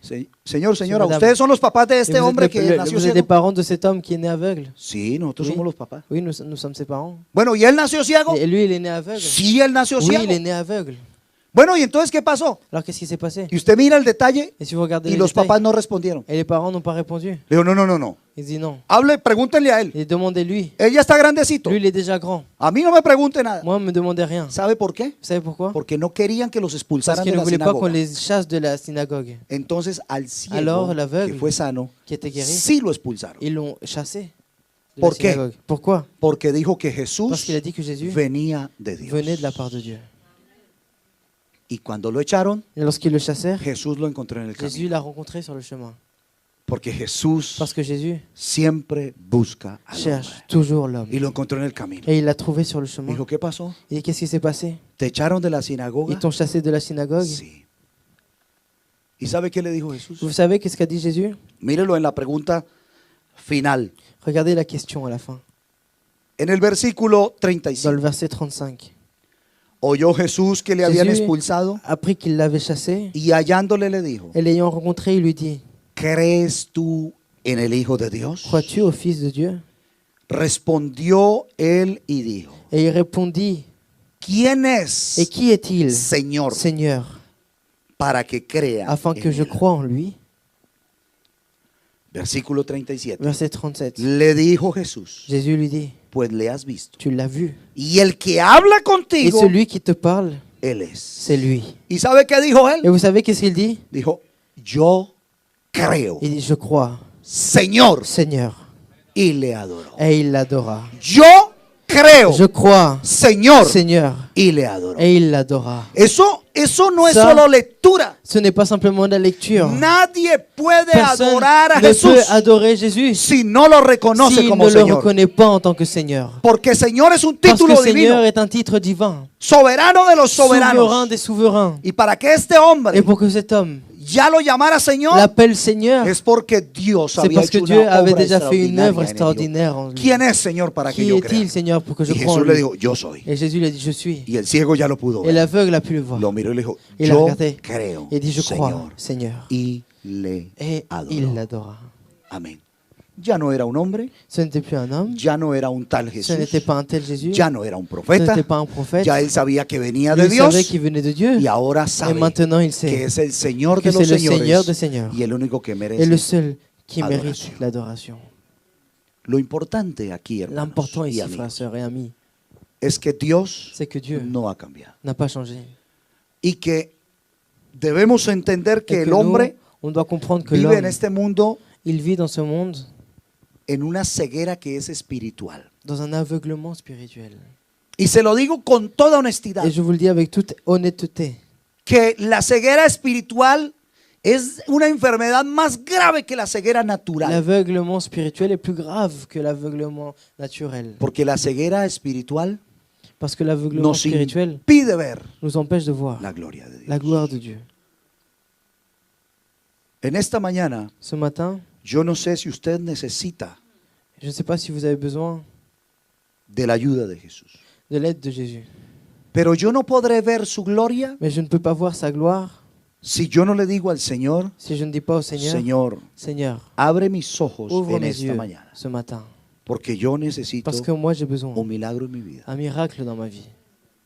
A: señor, señora,
B: madame.
A: ustedes son los papás de
B: Et
A: este
B: vous
A: hombre
B: êtes,
A: que nació
B: vous êtes des
A: ciego.
B: parents de cet homme qui est né aveugle.
A: Sí, nosotros
B: Oui.
A: somos los papás.
B: Oui, nous sommes ses parents.
A: Bueno, ¿y él nació ciego?
B: Et lui, il est né aveugle.
A: Sí, él nació
B: Oui,
A: ciego.
B: il est né aveugle.
A: Bueno, ¿y entonces qué pasó?
B: Alors qu'est-ce qui s'est passé?
A: Y usted mira el detalle
B: Et si vous regardez
A: y
B: les
A: los
B: détails,
A: papás no respondieron.
B: et les parents n'ont pas répondu.
A: Le digo, no, no, no, no.
B: Il dit non.
A: Hable, pregúntenle a él.
B: Et demandez-lui.
A: Él ya está grandecito.
B: Lui, il est déjà grand.
A: A mí no me pregunte nada.
B: Moi, ne me demandez rien.
A: ¿Sabe por qué?
B: Vous savez pourquoi?
A: Porque no querían que los
B: Parce
A: expulsaran
B: qu'ils
A: de
B: ne
A: la
B: voulaient pas qu'on
A: sinagoga.
B: les chasse de la synagogue.
A: Entonces al ciego
B: Alors, l'aveugle,
A: que fue sano,
B: qui était guéri,
A: sí lo expulsaron.
B: ils l'ont chassé de
A: ¿Por
B: la
A: qué?
B: synagogue. Pourquoi?
A: Porque dijo que
B: Parce
A: Jesús
B: qu'il a dit que Jésus
A: venía de Dios.
B: venait de la part de Dieu.
A: Y cuando lo echaron,
B: Et lorsqu'ils le chassèrent,
A: Jesús lo encontró en el
B: Jésus
A: camino.
B: l'a rencontré sur le chemin.
A: Porque Jesús
B: Parce que Jésus
A: siempre busca al
B: cherche
A: hombre.
B: toujours l'homme.
A: Y lo encontró en el camino.
B: Et il l'a trouvé sur le chemin.
A: Dijo, ¿qué pasó?
B: Et qu'est-ce qui s'est passé?
A: ¿Te echaron de la
B: Ils
A: sinagoga?
B: t'ont chassé de la synagogue.
A: Sí. ¿Y sabe qué le dijo Jesús?
B: Vous savez qu'est-ce qu'a dit Jésus?
A: Mírelo en la pregunta final.
B: Regardez la question à la fin,
A: En el versículo
B: dans le
A: 35.
B: verset 35.
A: Oyó Jesús que le habían
B: Jésus,
A: expulsado
B: après qu'il l'avait chassé,
A: y hallándole le dijo,
B: et l'ayant rencontré, il lui dit,
A: ¿crees tú en el Hijo de Dios?
B: crois-tu au Fils de Dieu?
A: Respondió él y dijo,
B: Et il répondit,
A: ¿quién
B: et
A: es,
B: qui est-il,
A: Señor,
B: Seigneur,
A: para que crea
B: afin
A: en
B: que je
A: él?
B: croie en lui?
A: Versículo 37.
B: Verset 37.
A: Le dijo Jesús,
B: Jésus lui dit,
A: pues le has visto.
B: tu l'as vu.
A: Y el que habla
B: Et
A: contigo,
B: celui qui te parle,
A: él es.
B: c'est lui.
A: ¿Y sabe qué dijo
B: Et
A: él?
B: vous savez qu'est-ce qu'il dit?
A: Dijo, yo creo.
B: Il dit, je crois.
A: Señor,
B: Seigneur.
A: y le adoró.
B: Et il l'adora.
A: Yo creo,
B: Je crois,
A: Señor,
B: Seigneur.
A: y le adoró.
B: Et il l'adora.
A: Eso no es
B: Ça-
A: solo lectura.
B: Ce n'est pas simplement de la lecture.
A: Nadie puede
B: Personne
A: adorar a
B: ne
A: Jesús
B: peut adorer Jésus
A: si no lo reconoce
B: s'il
A: como
B: ne le
A: Señor.
B: reconnaît pas en tant que Seigneur.
A: Porque Señor es un
B: Parce que
A: título
B: Seigneur
A: divino,
B: est un titre divin.
A: soberano de los
B: Souverain
A: soberanos.
B: des souverains.
A: Y para que este hombre
B: Et pour que cet homme
A: ya lo llamara Señor,
B: l'appelle Seigneur,
A: es porque Dios
B: c'est
A: había
B: parce que
A: hecho
B: Dieu
A: una
B: avait
A: obra
B: déjà fait une œuvre
A: extraordinaria
B: extraordinaire en
A: en él.
B: lui.
A: ¿Quién es Señor para que
B: Qui
A: yo
B: est-il,
A: crea?
B: Seigneur, pour que je
A: Y
B: croie en
A: Jesús le
B: lui?
A: dijo, yo soy.
B: Et Jésus lui a dit, je suis.
A: Y el ciego ya lo pudo
B: Et
A: ver.
B: l'aveugle a pu le voir.
A: Lo miró y le dijo,
B: Il a
A: yo
B: regardé
A: creo,
B: et dit, je crois,
A: Señor,
B: Seigneur.
A: y le
B: Et
A: adoró.
B: il l'adora.
A: Amén. Ya no era un hombre,
B: Ce n'était plus un homme,
A: ya no era un tal
B: ce
A: Jesús,
B: n'était pas un tel Jésus,
A: ya no era un
B: ce
A: profeta,
B: n'était pas un prophète.
A: ya él sabía que venía de
B: Lui savait
A: Dios
B: qu'il venait de Dieu.
A: y ahora
B: Et
A: sabe
B: maintenant, il
A: que
B: sait
A: es el Señor
B: que
A: de los
B: c'est le Seigneur des
A: señores
B: seigneurs
A: y el único que
B: et le
A: merece.
B: seul qui mérite
A: Adoration.
B: l'adoration.
A: Lo importante aquí, hermanos
B: L'important
A: y
B: ici, frères,
A: amigos,
B: sœurs et amis,
A: es que Dios
B: c'est que Dieu
A: no ha cambiado
B: n'a pas changé.
A: y que debemos entender
B: Et
A: que
B: que
A: el
B: nous,
A: hombre
B: on doit comprendre que
A: vive en
B: l'homme,
A: este mundo
B: il vit dans ce monde
A: en una ceguera que es espiritual.
B: dans un aveuglement spirituel.
A: Y se lo digo con toda honestidad,
B: Et je vous le dis avec toute honnêteté,
A: que la ceguera espiritual es una enfermedad más grave que la ceguera natural.
B: l'aveuglement spirituel est plus grave que l'aveuglement naturel.
A: Porque la ceguera espiritual
B: Parce que l'aveuglement
A: nos
B: spirituel
A: impide ver
B: nous empêche de voir
A: la gloria de
B: la
A: Dios.
B: gloire de Dieu.
A: En esta mañana,
B: Ce matin,
A: yo no sé si usted necesita
B: je ne sais pas si vous avez besoin
A: de la ayuda de Jesús,
B: de l'aide de Jésus,
A: pero yo no podré ver su gloria
B: mais je ne peux pas voir sa gloire
A: si yo no le digo al Señor,
B: si je ne dis pas au Seigneur,
A: Señor,
B: Seigneur,
A: abre mis ojos
B: ouvre
A: en
B: mes
A: esta
B: yeux
A: mañana,
B: ce matin,
A: porque yo necesito
B: parce que moi j'ai besoin
A: un milagro en mi vida.
B: un miracle dans ma vie.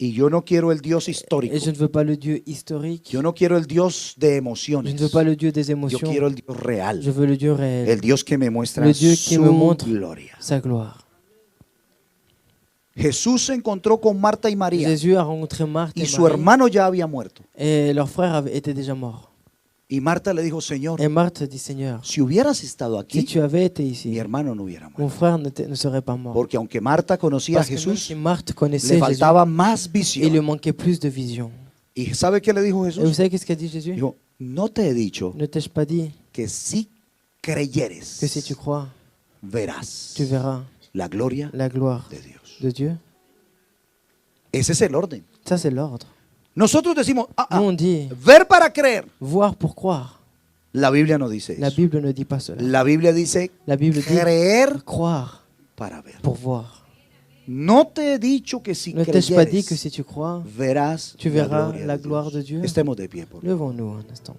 A: Y yo no quiero el Dios histórico,
B: Et je ne veux pas le Dieu historique,
A: yo no quiero el Dios de
B: je
A: emociones,
B: ne veux pas le Dieu des
A: yo
B: émotions,
A: quiero el Dios real,
B: je veux le Dieu réel,
A: el Dios que me muestra
B: Le Dieu qui
A: su
B: me montre
A: gloria.
B: sa gloire.
A: Jesús se encontró con Marta y María
B: Jésus a rencontré Marthe
A: y
B: et
A: su
B: Marie,
A: hermano ya había muerto.
B: et leur frère était déjà mort.
A: Y Marta le dijo, Señor,
B: Et Marthe dit, Seigneur,
A: si hubieras estado
B: si
A: aquí,
B: tu avais été
A: mi
B: ici,
A: hermano no hubiera
B: mon
A: muerto.
B: frère ne serait pas mort.
A: Porque aunque Marta conocía a
B: Parce que même
A: Jesús,
B: si Marthe
A: le
B: connaissait Jésus,
A: faltaba más
B: il lui
A: visión.
B: manquait plus de vision.
A: ¿Y sabe qué le dijo
B: Et vous
A: Jesús?
B: savez qu'est-ce qu'a dit Jésus?
A: Dijo, no te he dicho
B: Ne t'ai-je pas dit
A: que si creyeres,
B: que si tu crois,
A: verás
B: tu verras
A: la gloria
B: la gloire
A: de Dios.
B: de Dieu?
A: Ese es el orden.
B: Ça, c'est l'ordre.
A: Nosotros decimos,
B: Nous, on dit
A: ver para creer.
B: voir pour croire.
A: La Biblia no dice
B: La
A: eso.
B: Bible ne dit pas cela.
A: La Biblia dice
B: La Bible dit
A: creer
B: croire
A: para ver.
B: pour voir.
A: No te he dicho que si
B: Ne t'ai-je pas dit que
A: creyeres,
B: si tu crois,
A: verás
B: tu verras
A: gloria
B: la
A: de
B: gloire
A: Dios.
B: de Dieu?
A: Estemos de pie, por favor.
B: Levons-nous un instant.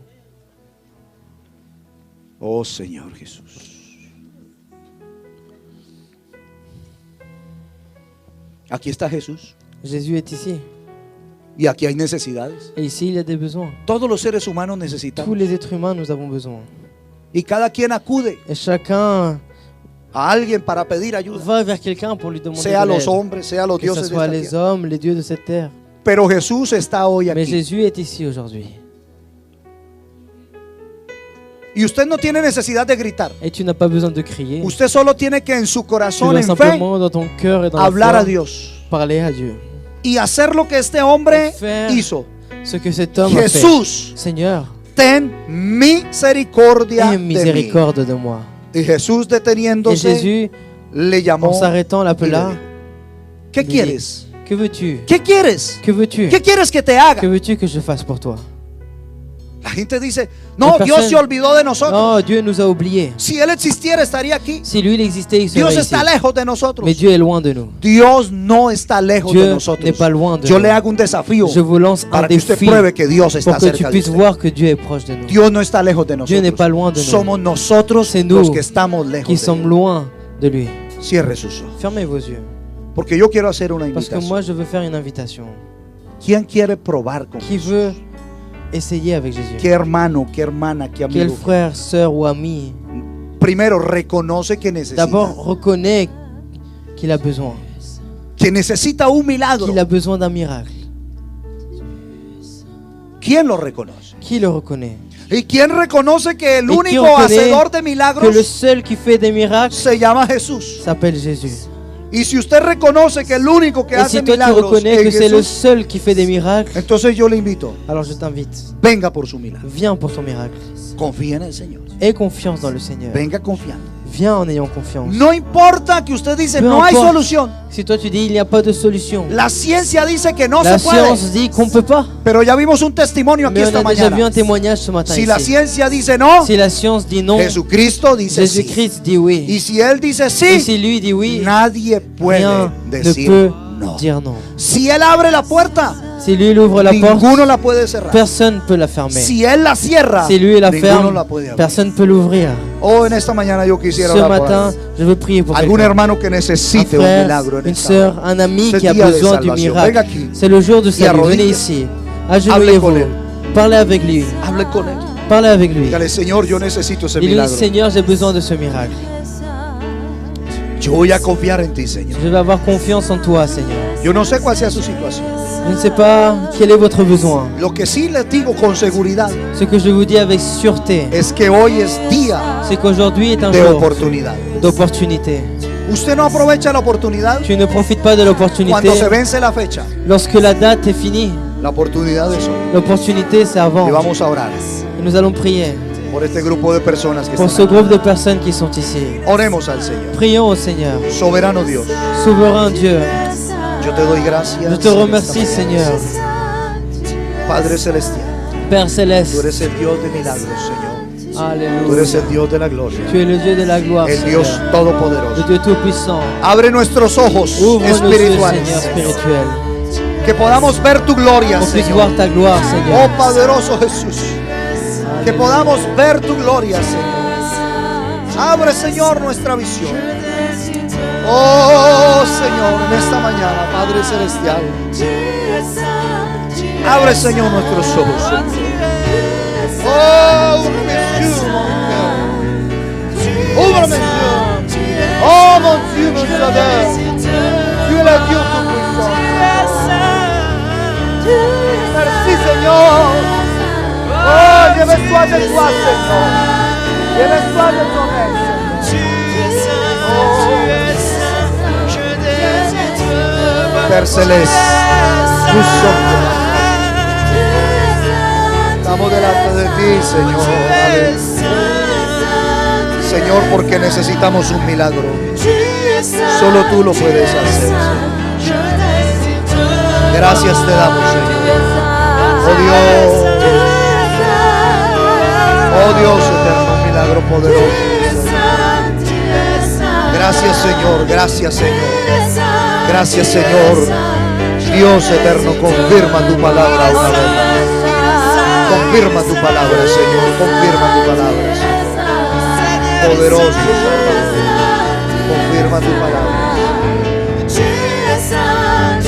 A: Oh Señor Jesús. Aquí está Jesús.
B: Jésus est ici.
A: Y aquí hay necesidades.
B: Et ici, il y a des besoins.
A: Todos los seres humanos
B: Tous
A: necesitamos.
B: les êtres humains, nous avons besoin.
A: Y cada quien acude
B: Et chacun
A: a alguien para pedir ayuda.
B: va vers quelqu'un pour lui demander
A: Sea
B: de
A: los
B: l'aide.
A: hombres, sea los
B: Que ce
A: dioses de
B: soit
A: esta
B: les
A: tierra.
B: hommes, les dieux de cette terre.
A: Pero Jesús está hoy
B: Mais
A: aquí.
B: Jésus est ici aujourd'hui.
A: Y usted no tiene necesidad de gritar.
B: Et tu n'as pas besoin de crier.
A: Usted solo tiene que en su
B: Tu
A: corazón,
B: dois
A: en fe,
B: simplement dans ton cœur et dans
A: hablar
B: la
A: a
B: foi
A: Dios.
B: parler à Dieu.
A: Y hacer lo que este hombre
B: Faire
A: hizo.
B: ce que cet homme a fait.
A: Jesús,
B: Seigneur,
A: ten misericordia
B: aie
A: de mí.
B: miséricorde de moi.
A: Y Jesús
B: Et
A: deteniéndose
B: Jésus,
A: le llamó.
B: en s'arrêtant,
A: y
B: l'appela.
A: le dijo, ¿Qué
B: lui
A: quieres?
B: dit, que veux-tu?
A: ¿Qué quieres?
B: Que veux-tu?
A: ¿Qué quieres que te
B: Que
A: haga?
B: veux-tu que je fasse pour toi?
A: La gente dice, no,
B: La
A: Dios
B: personne-
A: se olvidó de nosotros.
B: Oh, Dieu nous a oubliés.
A: Si Él existiera, estaría aquí.
B: Si lui il existait, il
A: Dios
B: serait ici.
A: está lejos de nosotros.
B: Mais Dieu est loin de nous.
A: Dios no está lejos de
B: Dieu
A: nosotros.
B: n'est pas loin de
A: Yo
B: nous.
A: le hago un desafío
B: Je vous lance un
A: para que usted
B: défi
A: pruebe que Dios está
B: pour que tu
A: cerca de
B: puisses
A: usted.
B: voir que Dieu est proche de nous.
A: Dios no está lejos de
B: Dieu n'est pas loin
A: nosotros.
B: de nous.
A: Somos nosotros
B: C'est nous
A: los que estamos lejos
B: Qui
A: de
B: sommes
A: Él.
B: loin de lui.
A: Cierre sus ojos.
B: Fermez vos yeux.
A: Porque yo quiero hacer una
B: Parce que
A: invitación.
B: moi, je veux faire une invitation.
A: ¿Quién quiere probar con
B: Qui
A: Jesús?
B: veut essayer avec Jésus?
A: ¿Qué hermano, qué hermana, qué
B: Quel
A: amigo?
B: frère, sœur ou ami,
A: Primero, reconoce que necesita.
B: d'abord reconnaît qu'il a besoin.
A: Que necesita un milagro.
B: Qu'il a besoin d'un miracle.
A: ¿Quién lo reconoce?
B: Qui le reconnaît?
A: ¿Y quién reconoce que el
B: ¿Y quién
A: único
B: reconnaît
A: hacedor de
B: que le
A: milagros
B: seul qui fait des miracles
A: se llama Jesús?
B: s'appelle Jésus.
A: Y si usted reconoce que el único que
B: Et
A: hace
B: si toi tu
A: milagros
B: reconnais
A: es
B: que c'est le
A: Jesús,
B: seul qui fait des miracles,
A: entonces yo le invito,
B: alors je t'invite,
A: venga por su milagro.
B: viens pour ton miracle.
A: Confía en el Señor.
B: Aie confiance dans le Seigneur.
A: Venga confiando.
B: Viens en ayant confiance.
A: No importa que usted dice
B: Peu
A: no hay
B: importe.
A: solución.
B: Si toi tu dis il n'y a pas de solution,
A: La ciencia dice que no
B: la
A: se puede.
B: science dit qu'on ne peut pas.
A: Pero ya vimos un testimonio aquí
B: Mais on
A: esta
B: a déjà vu un
A: mañana.
B: témoignage ce matin
A: Si la
B: ici.
A: ciencia dice no,
B: Si la science dit non,
A: Jesucristo dice sí.
B: Jésus-Christ dit oui.
A: Y si Él dice
B: Et
A: sí,
B: si lui dit oui,
A: nadie puede
B: rien ne
A: decir
B: peut
A: no.
B: dire non.
A: Si Él abre la puerta,
B: Si lui il ouvre la porte,
A: ninguno la puede cerrar.
B: personne ne peut la fermer.
A: Si Él la cierra,
B: Si lui la
A: ninguno
B: ferme,
A: la puede abrir.
B: personne ne peut l'ouvrir.
A: Oh, en esta mañana yo quisiera
B: Ce
A: orar por
B: matin, je veux prier pour
A: algún
B: quelqu'un.
A: hermano que
B: Un
A: necesite un
B: frère,
A: milagro en
B: une
A: esta
B: sœur,
A: hora.
B: un ami
A: C'est
B: qui a
A: día de
B: besoin du
A: salvación.
B: miracle.
A: Venga aquí.
B: C'est le jour du salut. Venez
A: arrodille.
B: ici.
A: Hable con
B: Agenouillez-vous.
A: él.
B: Parlez avec lui.
A: Hable con Él.
B: Parlez avec lui.
A: Dígale, Señor, yo necesito ese
B: Dis-lui,
A: milagro.
B: Seigneur, j'ai besoin de ce miracle.
A: Yo voy a confiar en ti, Señor.
B: Je vais avoir confiance en toi, Seigneur.
A: Yo no sé cuál sea su situación.
B: Je ne sais pas quel est votre besoin.
A: Lo que sí les digo con seguridad
B: Ce que je vous dis avec sûreté,
A: es que hoy es día
B: c'est qu'aujourd'hui est un
A: de
B: jour
A: oportunidad.
B: d'opportunité.
A: Usted no aprovecha la oportunidad
B: Tu ne profites pas de l'opportunité
A: cuando se vence la fecha.
B: lorsque la date est finie.
A: La oportunidad es hoy.
B: L'opportunité, c'est avant.
A: Y vamos a orar
B: Et nous allons prier
A: por este grupo de personas que
B: pour ce
A: están aquí.
B: groupe de personnes qui sont ici.
A: Oremos al Señor.
B: Prions au Seigneur.
A: Soberano Dios,
B: Souverain Dieu,
A: yo te doy gracias.
B: je te remercie,
A: en esta mañana.
B: Seigneur.
A: Padre Celestial,
B: Père
A: tú
B: Céleste,
A: eres el Dios de milagros, Señor. Tú
B: Alléluia.
A: eres el Dios de la gloria.
B: Tu es le Dieu de la gloire,
A: El Dios
B: Seigneur. Le
A: todopoderoso.
B: Dieu tout-puissant.
A: Abre nuestros ojos
B: Ouvre nos yeux,
A: espirituales.
B: Seigneur, spirituels.
A: Que podamos ver tu gloria,
B: Qu'on puisse
A: Señor.
B: voir ta gloire, Seigneur.
A: Oh poderoso Jesús. Que podamos ver tu gloria, Señor. Abre, Señor, nuestra visión. Oh, Señor, en esta mañana, Padre Celestial. Abre, Señor, nuestros ojos, Señor. Oh, ouvre mes yeux. Oh, mon Dieu, mon Sauveur. Tu es le Dieu tout-puissant. Merci, Señor. Oh, lleve-toi de toi, Señor. Lleve-toi de ton aide. Père Céleste, nous sommes. Estamos delante de ti, Señor. Aleluya. Señor, porque necesitamos un milagro. Solo tú lo puedes hacer, Señor. Gracias te damos, Señor. Oh Dios. Oh Dios eterno, un milagro poderoso. Gracias, Señor. Gracias, Señor. Gracias, Señor. Dios eterno, confirma tu palabra una vez más. Confirma tu palabra, Señor. Confirma tu palabra, Señor. Poderoso, Señor. Confirma tu palabra.
C: Tu es saint,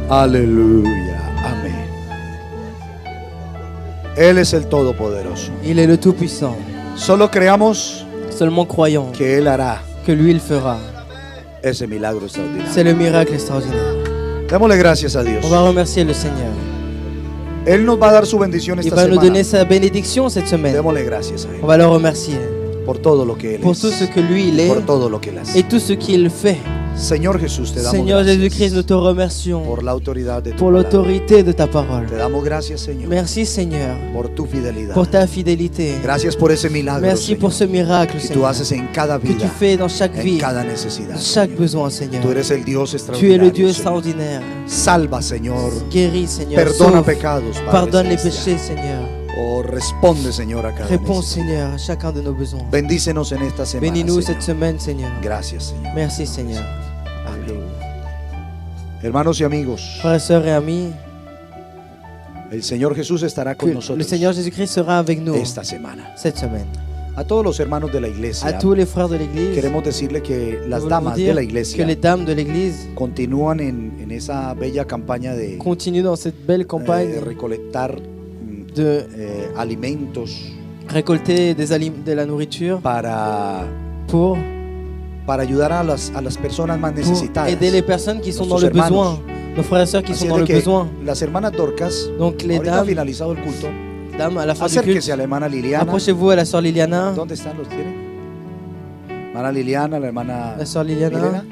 A: Aleluya. Amén. Él es el Todopoderoso.
B: Il est le Tout-Puissant.
A: Solo creamos
B: Seulement croyons
A: que Él hará
B: que lui, il fera.
A: ese milagro extraordinario.
B: C'est le miracle extraordinaire.
A: Démosle gracias a Dios.
B: On va remercier le Seigneur.
A: Él nos va a dar su bendición
B: Il
A: esta
B: va nous
A: semana.
B: donner sa bénédiction cette semaine.
A: Démosle gracias a
B: On
A: Él
B: va le remercier
A: por todo lo que Él
B: pour tout ce
A: es,
B: que lui, il est
A: por todo lo que Él hace.
B: et tout ce qu'il fait.
A: Señor Jesús, te damos
B: Seigneur
A: gracias
B: Jésus-Christ, nous te remercions
A: por la autoridad de tu
B: pour
A: palabra.
B: l'autorité de ta parole.
A: Te damos gracias, Señor,
B: Merci Seigneur
A: por tu fidelidad.
B: pour ta fidélité.
A: Gracias por ese milagro,
B: Merci
A: Señor,
B: pour ce miracle,
A: que tú
B: Seigneur,
A: haces en cada
B: que tu
A: vida,
B: fais dans chaque
A: en
B: vie,
A: cada necesidad.
B: chaque
A: Señor.
B: besoin, Seigneur.
A: Tú eres el Dios
B: Tu es le
A: extraordinario,
B: Dieu
A: Señor.
B: extraordinaire.
A: Salva, Señor.
B: Guéris, Seigneur.
A: Perdona
B: Sauve.
A: pecados, Padre
B: Pardonne les
A: celestial.
B: péchés, Seigneur.
A: Oh, responde, Señor, a cada
B: Réponds,
A: necesidad.
B: Seigneur, à chacun de nos besoins.
A: Bendícenos en esta semana,
B: Bénis-nous
A: Señor.
B: cette semaine, Seigneur.
A: Gracias, Señor.
B: Merci, Seigneur.
A: Amén. Hermanos y amigos,
B: Frères et sœurs et amis,
A: el Señor Jesús estará
B: que
A: con
B: le
A: nosotros
B: Seigneur Jésus-Christ sera avec nous
A: esta semana.
B: cette semaine.
A: A todos los hermanos de la
B: À
A: iglesia,
B: tous les frères de l'Église,
A: queremos decirle que
B: nous
A: las
B: voulons
A: damas
B: vous
A: de
B: dire
A: la
B: que
A: iglesia
B: les dames de l'Église
A: continúan en esa bella campaña de
B: continuent dans cette belle campagne
A: recolectar
B: de
A: alimentos
B: récolter de la nourriture
A: para ayudar a las personas más
B: pour
A: necesitadas.
B: aider les personnes qui sont dans
A: Nuestros
B: le besoin,
A: hermanos.
B: nos frères et sœurs qui
A: Así
B: sont
A: es
B: dans
A: de
B: le
A: que
B: besoin.
A: las hermanas Dorcas,
B: Donc les
A: ahorita
B: dames,
A: finalizado el culto,
B: à la fin du culte,
A: acérquese a la hermana Liliana.
B: approchez-vous à la sœur Liliana,
A: ¿Dónde están los tienen? Hermana Liliana, la hermana
B: la sœur Liliana
A: Milena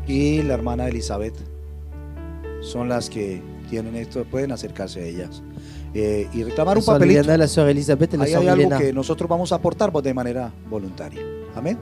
A: y la hermana Elizabeth. Son las que tienen esto, pueden acercarse a ellas y reclamar
B: la
A: un
B: sœur
A: papelito.
B: Liliana, la sœur Elisabeth et la
A: Ahí
B: sœur
A: hay algo
B: Milena.
A: que nosotros vamos a aportar pues, de manera voluntaria. Amén.